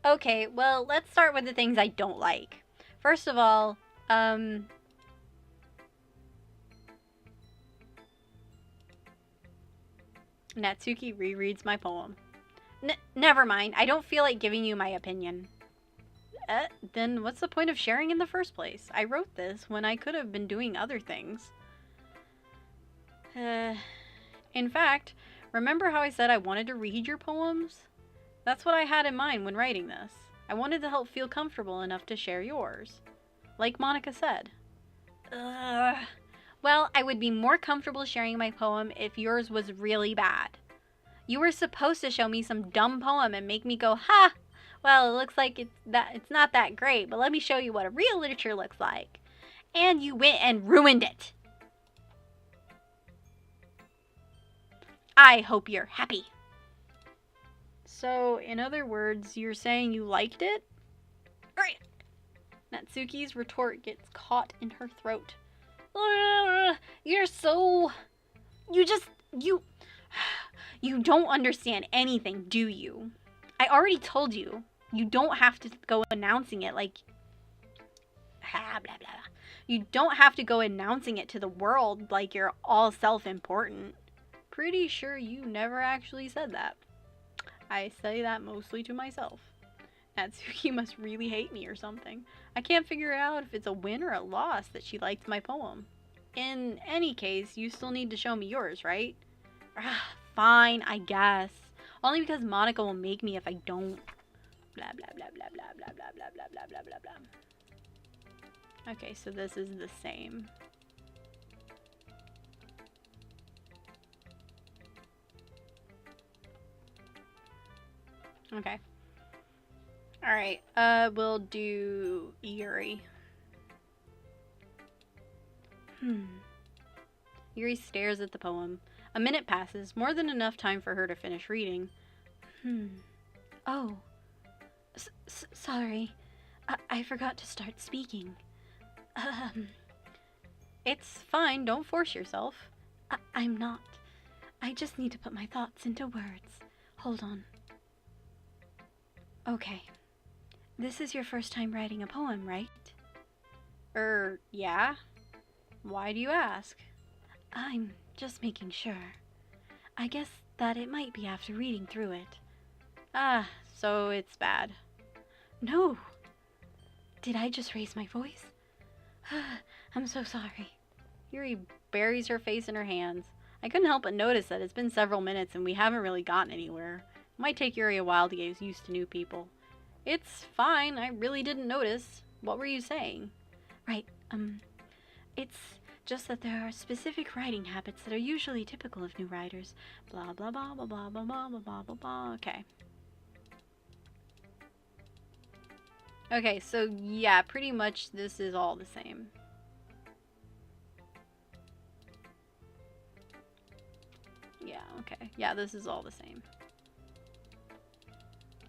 Okay, well, let's start with the things I don't like. First of all, Natsuki rereads my poem. Never mind, I don't feel like giving you my opinion. Then what's the point of sharing in the first place? I wrote this when I could have been doing other things. In fact, remember how I said I wanted to read your poems? That's what I had in mind when writing this. I wanted to help feel comfortable enough to share yours. Like Monica said. Well, I would be more comfortable sharing my poem if yours was really bad. You were supposed to show me some dumb poem and make me go, ha! Well, it looks like it's not that great, but let me show you what a real literature looks like. And you went and ruined it. I hope you're happy. So, in other words, you're saying you liked it? Natsuki's retort gets caught in her throat. You're so... You don't understand anything, do you? I already told you. You don't have to go announcing it like... blah, blah, blah. You don't have to go announcing it to the world like you're all self-important. Pretty sure you never actually said that. I say that mostly to myself. Natsuki must really hate me or something. I can't figure out if it's a win or a loss that she liked my poem. In any case, you still need to show me yours, right? Fine, I guess. Only because Monica will make me if I don't. Blah, blah, blah, blah, blah, blah, blah, blah, blah, blah, blah, blah, blah. Okay, so this is the same. Okay. Alright, we'll do Yuri. Yuri stares at the poem. A minute passes, more than enough time for her to finish reading. Oh, sorry. I forgot to start speaking. It's fine, don't force yourself. I'm not. I just need to put my thoughts into words. Hold on. Okay. This is your first time writing a poem, right? Yeah? Why do you ask? I'm just making sure. I guess that it might be after reading through it. Ah, so it's bad. No! Did I just raise my voice? I'm so sorry. Yuri buries her face in her hands. I couldn't help but notice that it's been several minutes and we haven't really gotten anywhere. It might take Yuri a while to get used to new people. It's fine, I really didn't notice. What were you saying? Right, it's just that there are specific writing habits that are usually typical of new writers. Blah blah blah blah blah blah blah blah blah blah. Okay. Okay, so yeah, pretty much this is all the same. Yeah, okay. Yeah, this is all the same.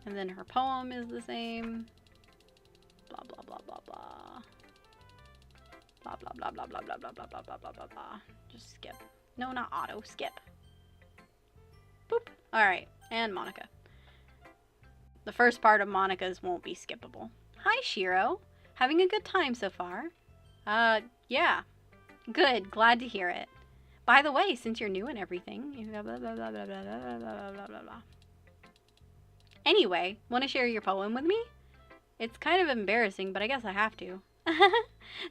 And then her poem is the same. Blah blah blah blah blah. Blah blah blah blah blah blah blah blah blah blah blah blah blah. Just skip. No, not auto. Skip. Boop. Alright, and Monica. The first part of Monica's won't be skippable. Hi, Shiro. Having a good time so far? Yeah. Good, glad to hear it. By the way, since you're new and everything, blah blah blah blah blah blah blah blah blah blah blah. Anyway, want to share your poem with me? It's kind of embarrassing, but I guess I have to.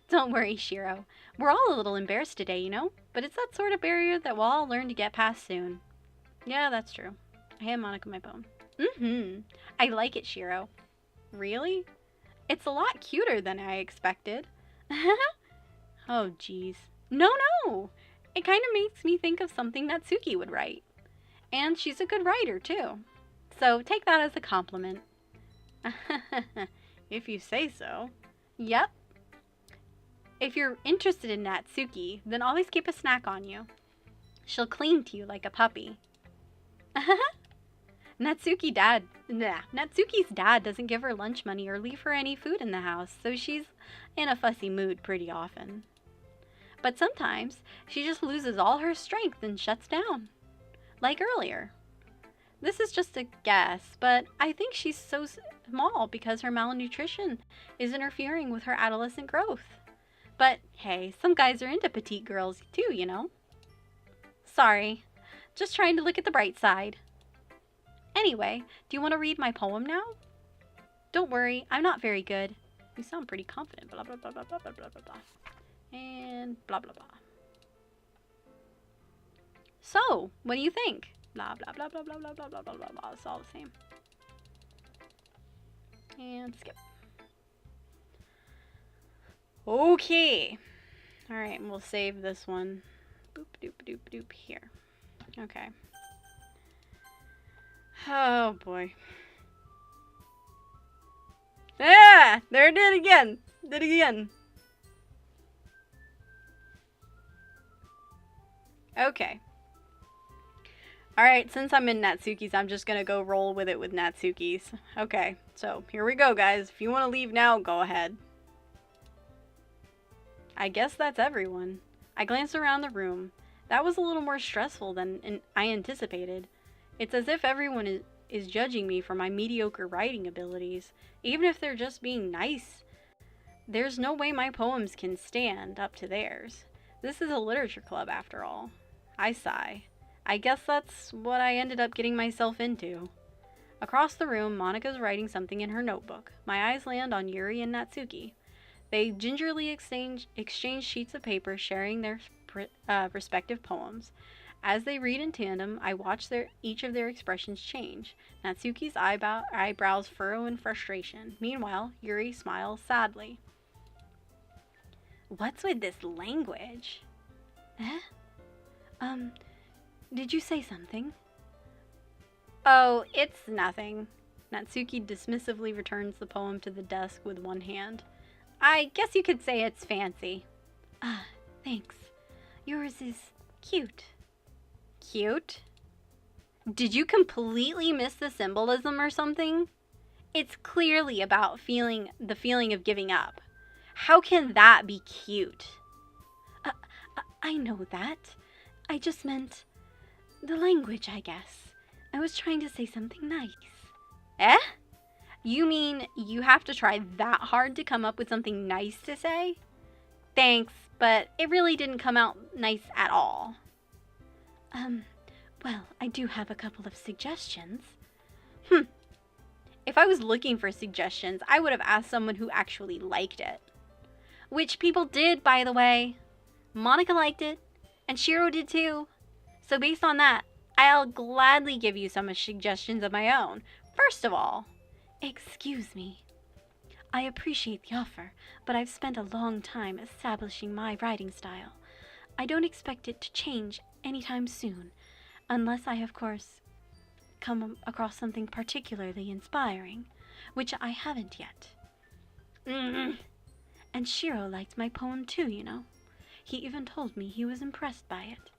Don't worry, Shiro. We're all a little embarrassed today, you know? But it's that sort of barrier that we'll all learn to get past soon. Yeah, that's true. I hand Monica my poem. I like it, Shiro. Really? It's a lot cuter than I expected. Oh, jeez. No. It kind of makes me think of something Natsuki would write. And she's a good writer, too. So take that as a compliment. If you say so. Yep. If you're interested in Natsuki, then always keep a snack on you. She'll cling to you like a puppy. Natsuki's dad doesn't give her lunch money or leave her any food in the house, so she's in a fussy mood pretty often. But sometimes she just loses all her strength and shuts down. Like earlier. This is just a guess, but I think she's so small because her malnutrition is interfering with her adolescent growth. But hey, some guys are into petite girls too, you know? Sorry, just trying to look at the bright side. Anyway, do you want to read my poem now? Don't worry, I'm not very good. You sound pretty confident. Blah, blah, blah, blah, blah, blah, blah, blah. And blah, blah, blah. So, what do you think? Blah, blah, blah, blah, blah, blah, blah, blah, blah, blah, blah. It's all the same. And skip. Okay. Alright, we'll save this one. Boop, doop, doop, doop, here. Okay. Oh, boy. Ah! There it did again! Did it again. Okay. Alright, since I'm in Natsuki's, I'm just gonna go roll with it with Natsuki's. Okay, so here we go, guys. If you want to leave now, go ahead. I guess that's everyone. I glanced around the room. That was a little more stressful than I anticipated. It's as if everyone is judging me for my mediocre writing abilities, even if they're just being nice. There's no way my poems can stand up to theirs. This is a literature club, after all. I sigh. I guess that's what I ended up getting myself into. Across the room, Monika's writing something in her notebook. My eyes land on Yuri and Natsuki. They gingerly exchange sheets of paper, sharing their respective poems. As they read in tandem, I watch each of their expressions change. Natsuki's eyebrows furrow in frustration. Meanwhile, Yuri smiles sadly. What's with this language? Did you say something? Oh, it's nothing. Natsuki dismissively returns the poem to the desk with one hand. I guess you could say it's fancy. Thanks. Yours is cute. Cute? Did you completely miss the symbolism or something? It's clearly about the feeling of giving up. How can that be cute? I know that. I just meant the language, I guess. I was trying to say something nice. Eh? You mean you have to try that hard to come up with something nice to say? Thanks, but it really didn't come out nice at all. Well, I do have a couple of suggestions. If I was looking for suggestions, I would have asked someone who actually liked it. Which people did, by the way. Monica liked it, and Shiro did too. So based on that, I'll gladly give you some suggestions of my own. First of all, Excuse me. I appreciate the offer, but I've spent a long time establishing my writing style. I don't expect it to change anytime soon, unless I, of course, come across something particularly inspiring, which I haven't yet. And Shiro liked my poem too, you know. He even told me he was impressed by it.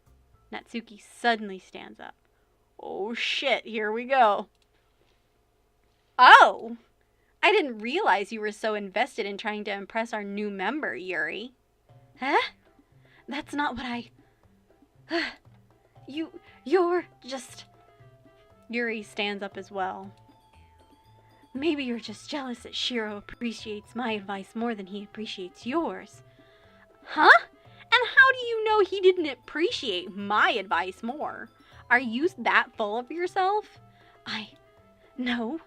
Natsuki suddenly stands up. Oh shit, here we go. Oh! I didn't realize you were so invested in trying to impress our new member, Yuri. Huh? That's not what I... You're just... Yuri stands up as well. Maybe you're just jealous that Shiro appreciates my advice more than he appreciates yours. Huh? And how do you know he didn't appreciate my advice more? Are you that full of yourself? No.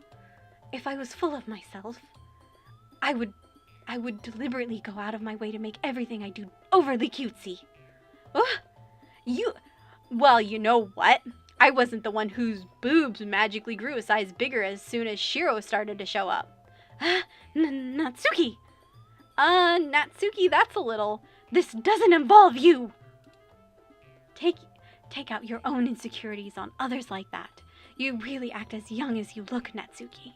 If I was full of myself, I would deliberately go out of my way to make everything I do overly cutesy. Ugh. Well, you know what? I wasn't the one whose boobs magically grew a size bigger as soon as Shiro started to show up. Natsuki! Natsuki, that's a little... This doesn't involve you! Take out your own insecurities on others like that. You really act as young as you look, Natsuki.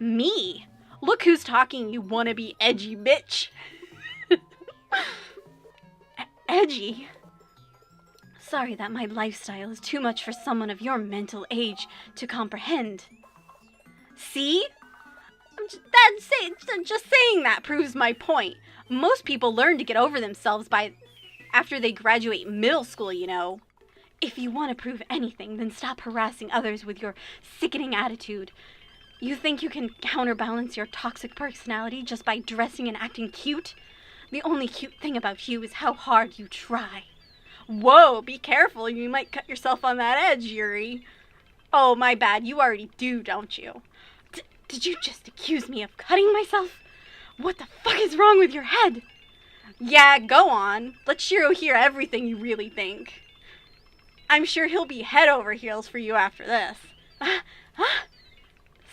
Me? Look who's talking, you wannabe edgy bitch. Edgy? Sorry that my lifestyle is too much for someone of your mental age to comprehend. See? Just saying that proves my point. Most people learn to get over themselves after they graduate middle school, you know. If you want to prove anything, then stop harassing others with your sickening attitude. You think you can counterbalance your toxic personality just by dressing and acting cute? The only cute thing about you is how hard you try. Whoa, be careful. You might cut yourself on that edge, Yuri. Oh, my bad. You already do, don't you? Did you just accuse me of cutting myself? What the fuck is wrong with your head? Yeah, go on. Let Shiro hear everything you really think. I'm sure he'll be head over heels for you after this.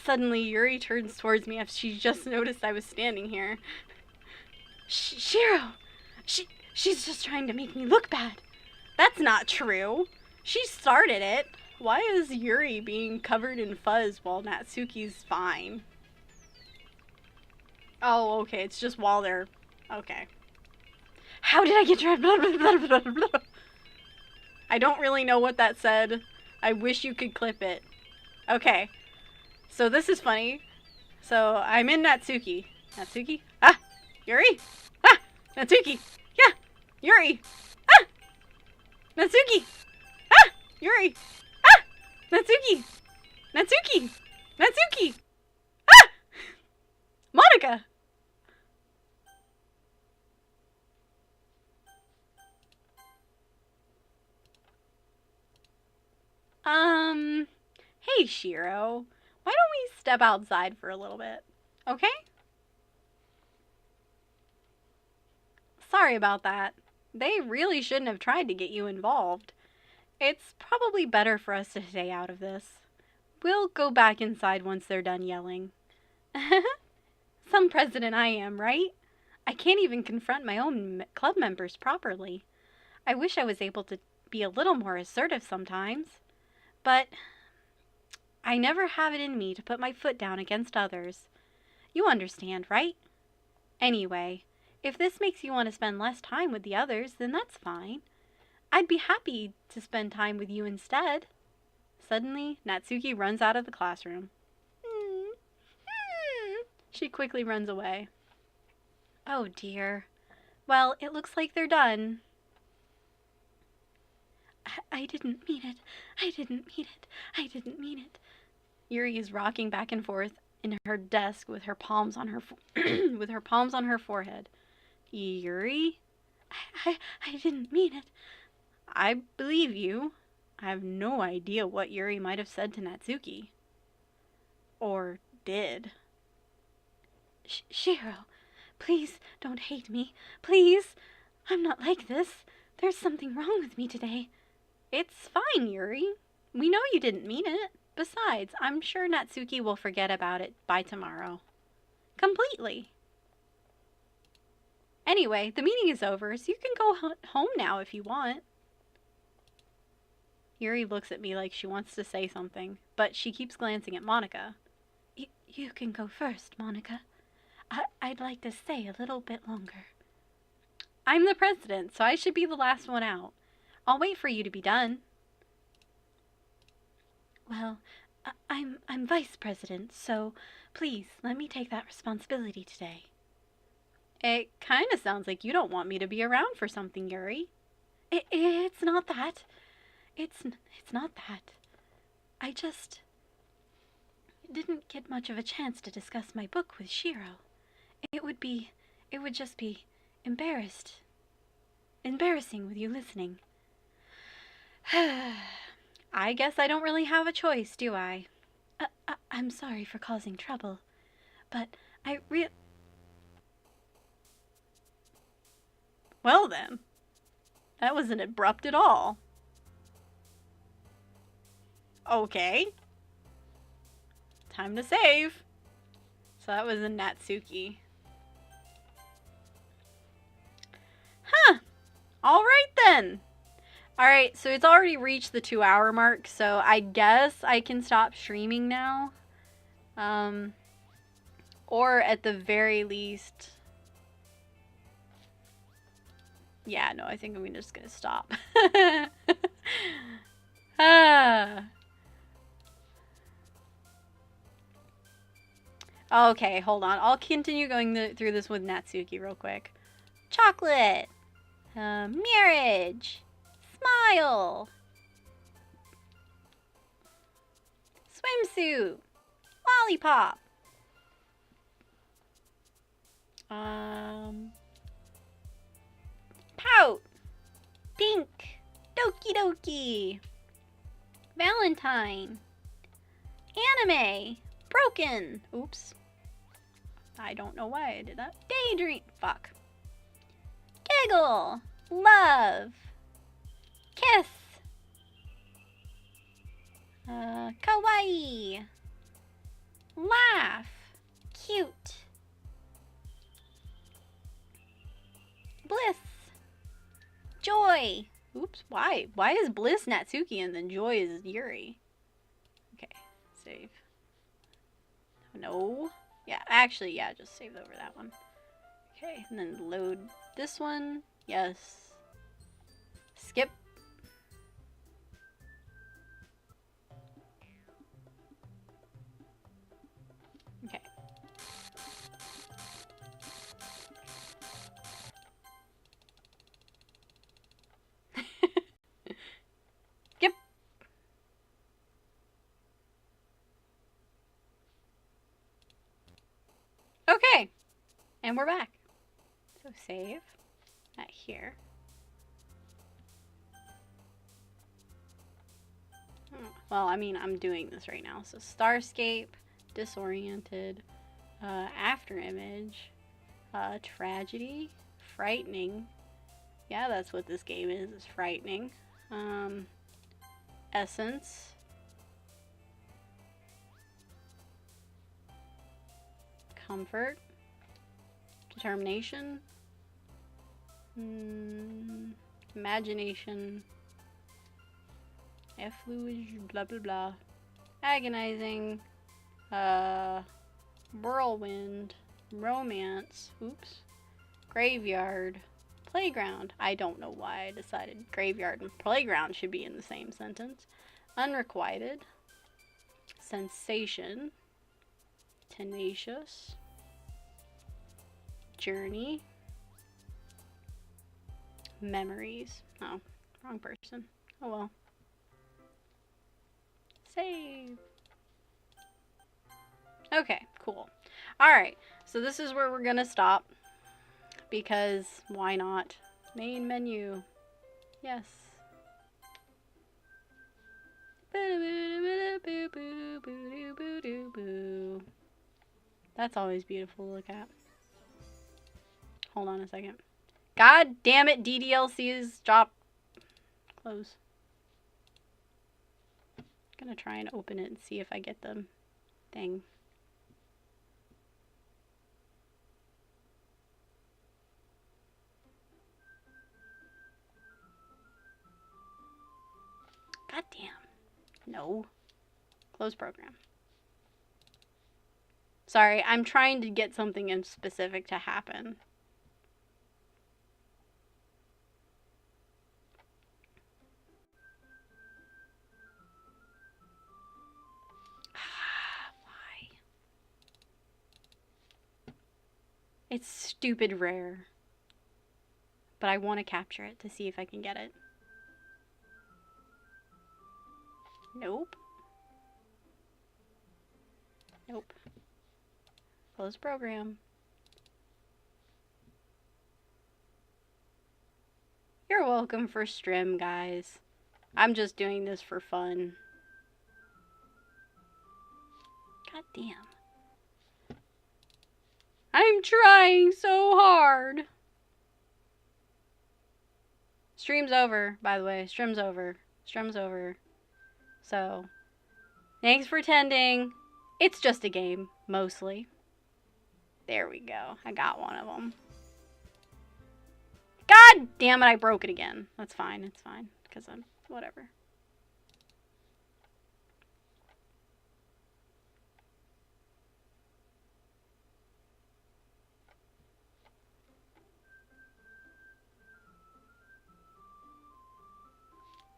Suddenly, Yuri turns towards me after she just noticed I was standing here. Shiro! She's just trying to make me look bad. That's not true. She started it. Why is Yuri being covered in fuzz while Natsuki's fine? Oh, okay, it's just while they're... Okay. How did I get your... Blah, blah, blah, blah, blah. I don't really know what that said. I wish you could clip it. Okay. So this is funny. So I'm in Natsuki. Natsuki? Ah! Yuri? Ah! Natsuki! Yeah! Yuri! Ah! Natsuki! Ah! Yuri! Ah! Natsuki! Natsuki! Natsuki! Ah! Monica! Hey Shiro, why don't we step outside for a little bit, okay? Sorry about that. They really shouldn't have tried to get you involved. It's probably better for us to stay out of this. We'll go back inside once they're done yelling. Some president I am, right? I can't even confront my own club members properly. I wish I was able to be a little more assertive sometimes. But I never have it in me to put my foot down against others. You understand, right? Anyway, if this makes you want to spend less time with the others, then that's fine. I'd be happy to spend time with you instead. Suddenly, Natsuki runs out of the classroom. She quickly runs away. Oh dear. Well, it looks like they're done. I didn't mean it. I didn't mean it. I didn't mean it. Yuri is rocking back and forth in her desk with her palms on her with her palms on her forehead. Yuri? I didn't mean it. I believe you. I have no idea what Yuri might have said to Natsuki. Or did. Shiro, please don't hate me. Please. I'm not like this. There's something wrong with me today. It's fine, Yuri. We know you didn't mean it. Besides, I'm sure Natsuki will forget about it by tomorrow. Completely. Anyway, the meeting is over, so you can go home now if you want. Yuri looks at me like she wants to say something, but she keeps glancing at Monika. You can go first, Monika. I'd like to stay a little bit longer. I'm the president, so I should be the last one out. I'll wait for you to be done. Well, I'm vice president, so please let me take that responsibility today. It kind of sounds like you don't want me to be around for something, Yuri. It's not that. It's not that. I just didn't get much of a chance to discuss my book with Shiro. It would just be embarrassing with you listening. I guess I don't really have a choice, do I? I'm sorry for causing trouble, but Well then, that wasn't abrupt at all. Okay. Time to save. So that was a Natsuki. Huh. Alright then. Alright, so it's already reached the 2-hour mark, so I guess I can stop streaming now. Or at the very least... Yeah, no, I think I'm just gonna stop. Okay, hold on. I'll continue going through this with Natsuki real quick. Chocolate. Marriage. Smile. Swimsuit. Lollipop. Pout. Pink. Doki Doki. Valentine. Anime. Broken. Oops. I don't know why I did that. Daydream. Fuck. Giggle. Love. Kiss. Kawaii. Laugh. Cute. Bliss. Joy. Oops, why? Why is Bliss Natsuki and then Joy is Yuri? Okay, save. No. Yeah, actually, yeah, just save over that one. Okay, and then load this one. Yes. Skip. Okay. Skip. Okay. And we're back. So save. That here. Well, I mean, I'm doing this right now. So Starscape, Disoriented, After Image, Tragedy, Frightening. Yeah, that's what this game is. It's frightening. Essence. Comfort. Determination. Imagination. Effluge, blah blah blah. Agonizing. Whirlwind. Romance. Oops. Graveyard. playground. I don't know why I decided graveyard and playground should be in the same sentence. Unrequited. Sensation. Tenacious. Journey. Memories. Oh, wrong person. Oh well. Save. Okay, cool. Alright, so this is where we're gonna stop. Because why not? Main menu. Yes. That's always beautiful to look at. Hold on a second. God damn it, DDLCs, drop. Close. Gonna try and open it and see if I get the thing. God damn. No. Close program. Sorry, I'm trying to get something in specific to happen. Why? It's stupid rare. But I want to capture it to see if I can get it. Nope. Nope. Close program. You're welcome for stream, guys. I'm just doing this for fun. God damn. I'm trying so hard. Stream's over, by the way. Stream's over. Stream's over. So, thanks for attending. It's just a game, mostly. There we go. I got one of them. God damn it, I broke it again. That's fine. It's fine. Because I'm... whatever.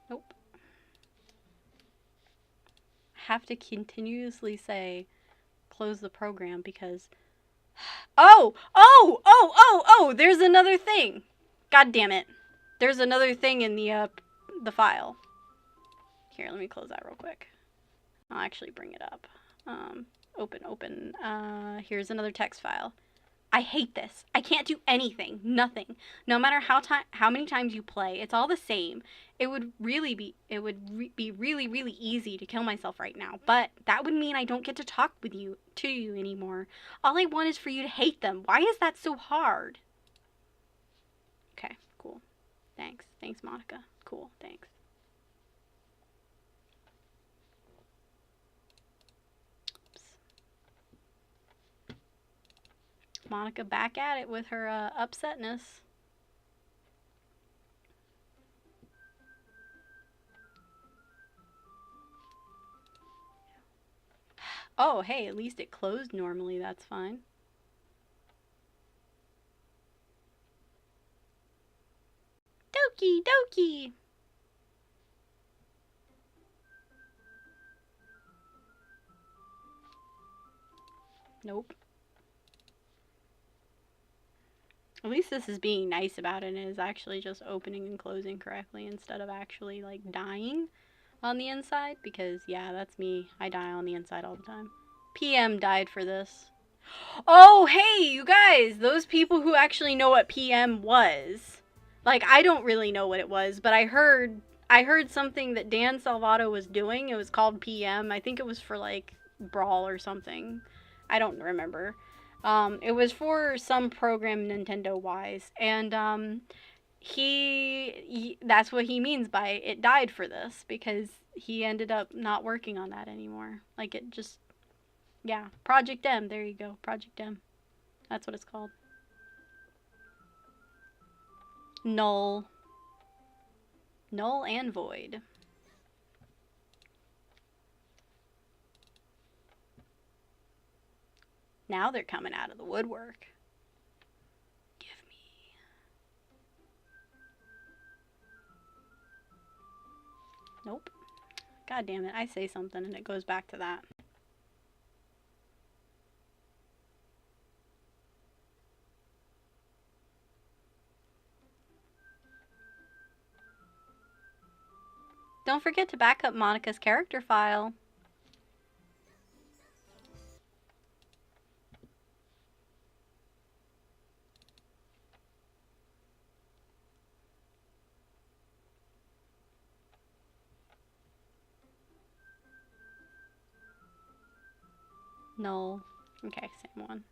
Nope. I have to continuously say, close the program because... Oh! Oh! Oh! Oh! Oh! There's another thing! God damn it. There's another thing in the file. Here, let me close that real quick. I'll actually bring it up. Open. Here's another text file. I hate this. I can't do anything. Nothing. No matter how many times you play, it's all the same. It would be really easy to kill myself right now, but that would mean I don't get to talk to you anymore. All I want is for you to hate them. Why is that so hard? Okay, cool. Thanks. Thanks, Monica. Cool, thanks. Monica back at it with her upsetness. Oh, hey, at least it closed normally. That's fine. Doki Doki! Nope. At least this is being nice about it and is actually just opening and closing correctly instead of actually, like, dying on the inside. Because, yeah, that's me. I die on the inside all the time. PM died for this. Oh, hey, you guys! Those people who actually know what PM was. Like, I don't really know what it was, but I heard something that Dan Salvato was doing. It was called PM. I think it was for, like, Brawl or something. I don't remember. It was for some program Nintendo-wise, and he that's what he means by it died for this, because he ended up not working on that anymore. Like, it just, yeah, Project M, there you go, Project M. That's what it's called. Null. Null and void. Now they're coming out of the woodwork. Give me Nope. God damn it, I say something and it goes back to that. Don't forget to back up Monica's character file. Null. Okay, same one.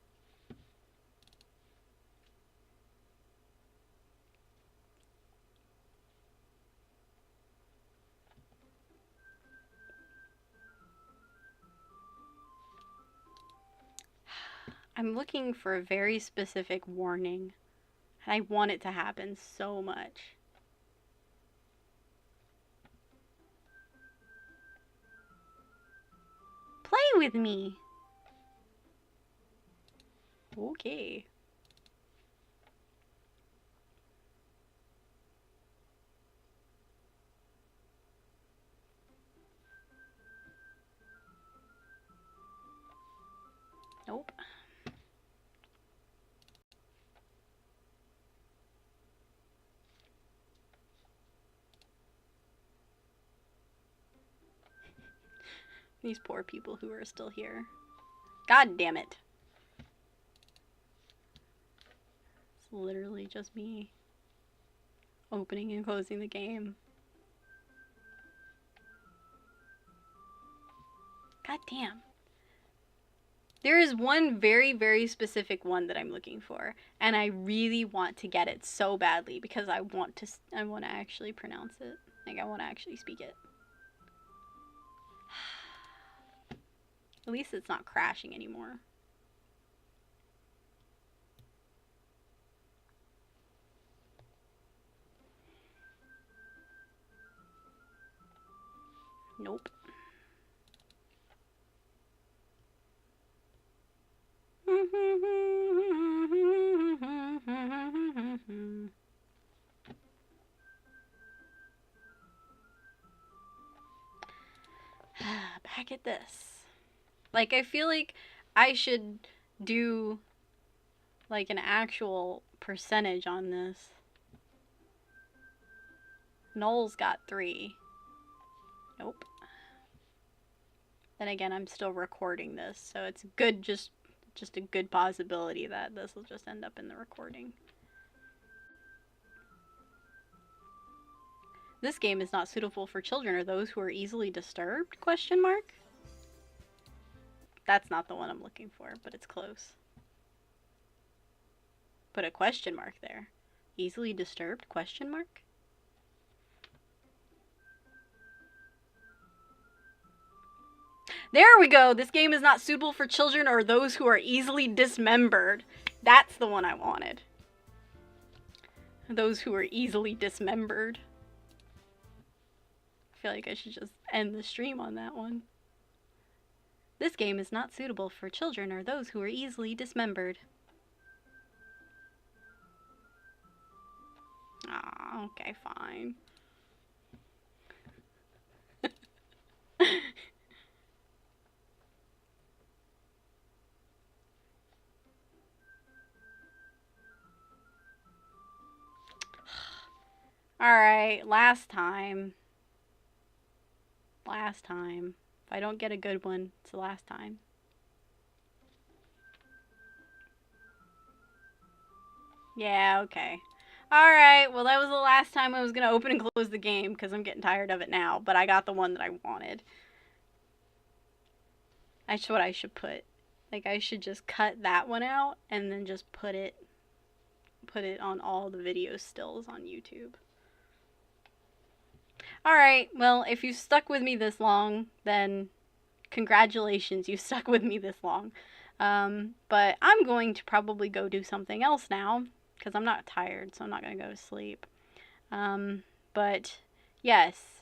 I'm looking for a very specific warning. And I want it to happen so much. Play with me! Okay. Nope. These poor people who are still here. God damn it. It's literally just me opening and closing the game. God damn. There is one very, very specific one that I'm looking for, and I really want to get it so badly because I want to actually pronounce it. Like, I want to actually speak it. At least it's not crashing anymore. Nope. Back at this. Like, I feel like I should do, like, an actual percentage on this. Noel's got 3. Nope. Then again, I'm still recording this, so it's good, just a good possibility that this will just end up in the recording. This game is not suitable for children or those who are easily disturbed? Question mark? That's not the one I'm looking for, but it's close. Put a question mark there. Easily disturbed? Question mark? There we go! This game is not suitable for children or those who are easily dismembered. That's the one I wanted. Those who are easily dismembered. I feel like I should just end the stream on that one. This game is not suitable for children or those who are easily dismembered. Ah, okay, fine. Alright, last time. Last time. If I don't get a good one, it's the last time. Yeah, okay. Alright, well that was the last time I was gonna open and close the game because I'm getting tired of it now, but I got the one that I wanted. That's what I should put. Like, I should just cut that one out and then just put it on all the video stills on YouTube. Alright, well, if you stuck with me this long, then congratulations, you stuck with me this long. But I'm going to probably go do something else now, because I'm not tired, so I'm not going to go to sleep. But, yes,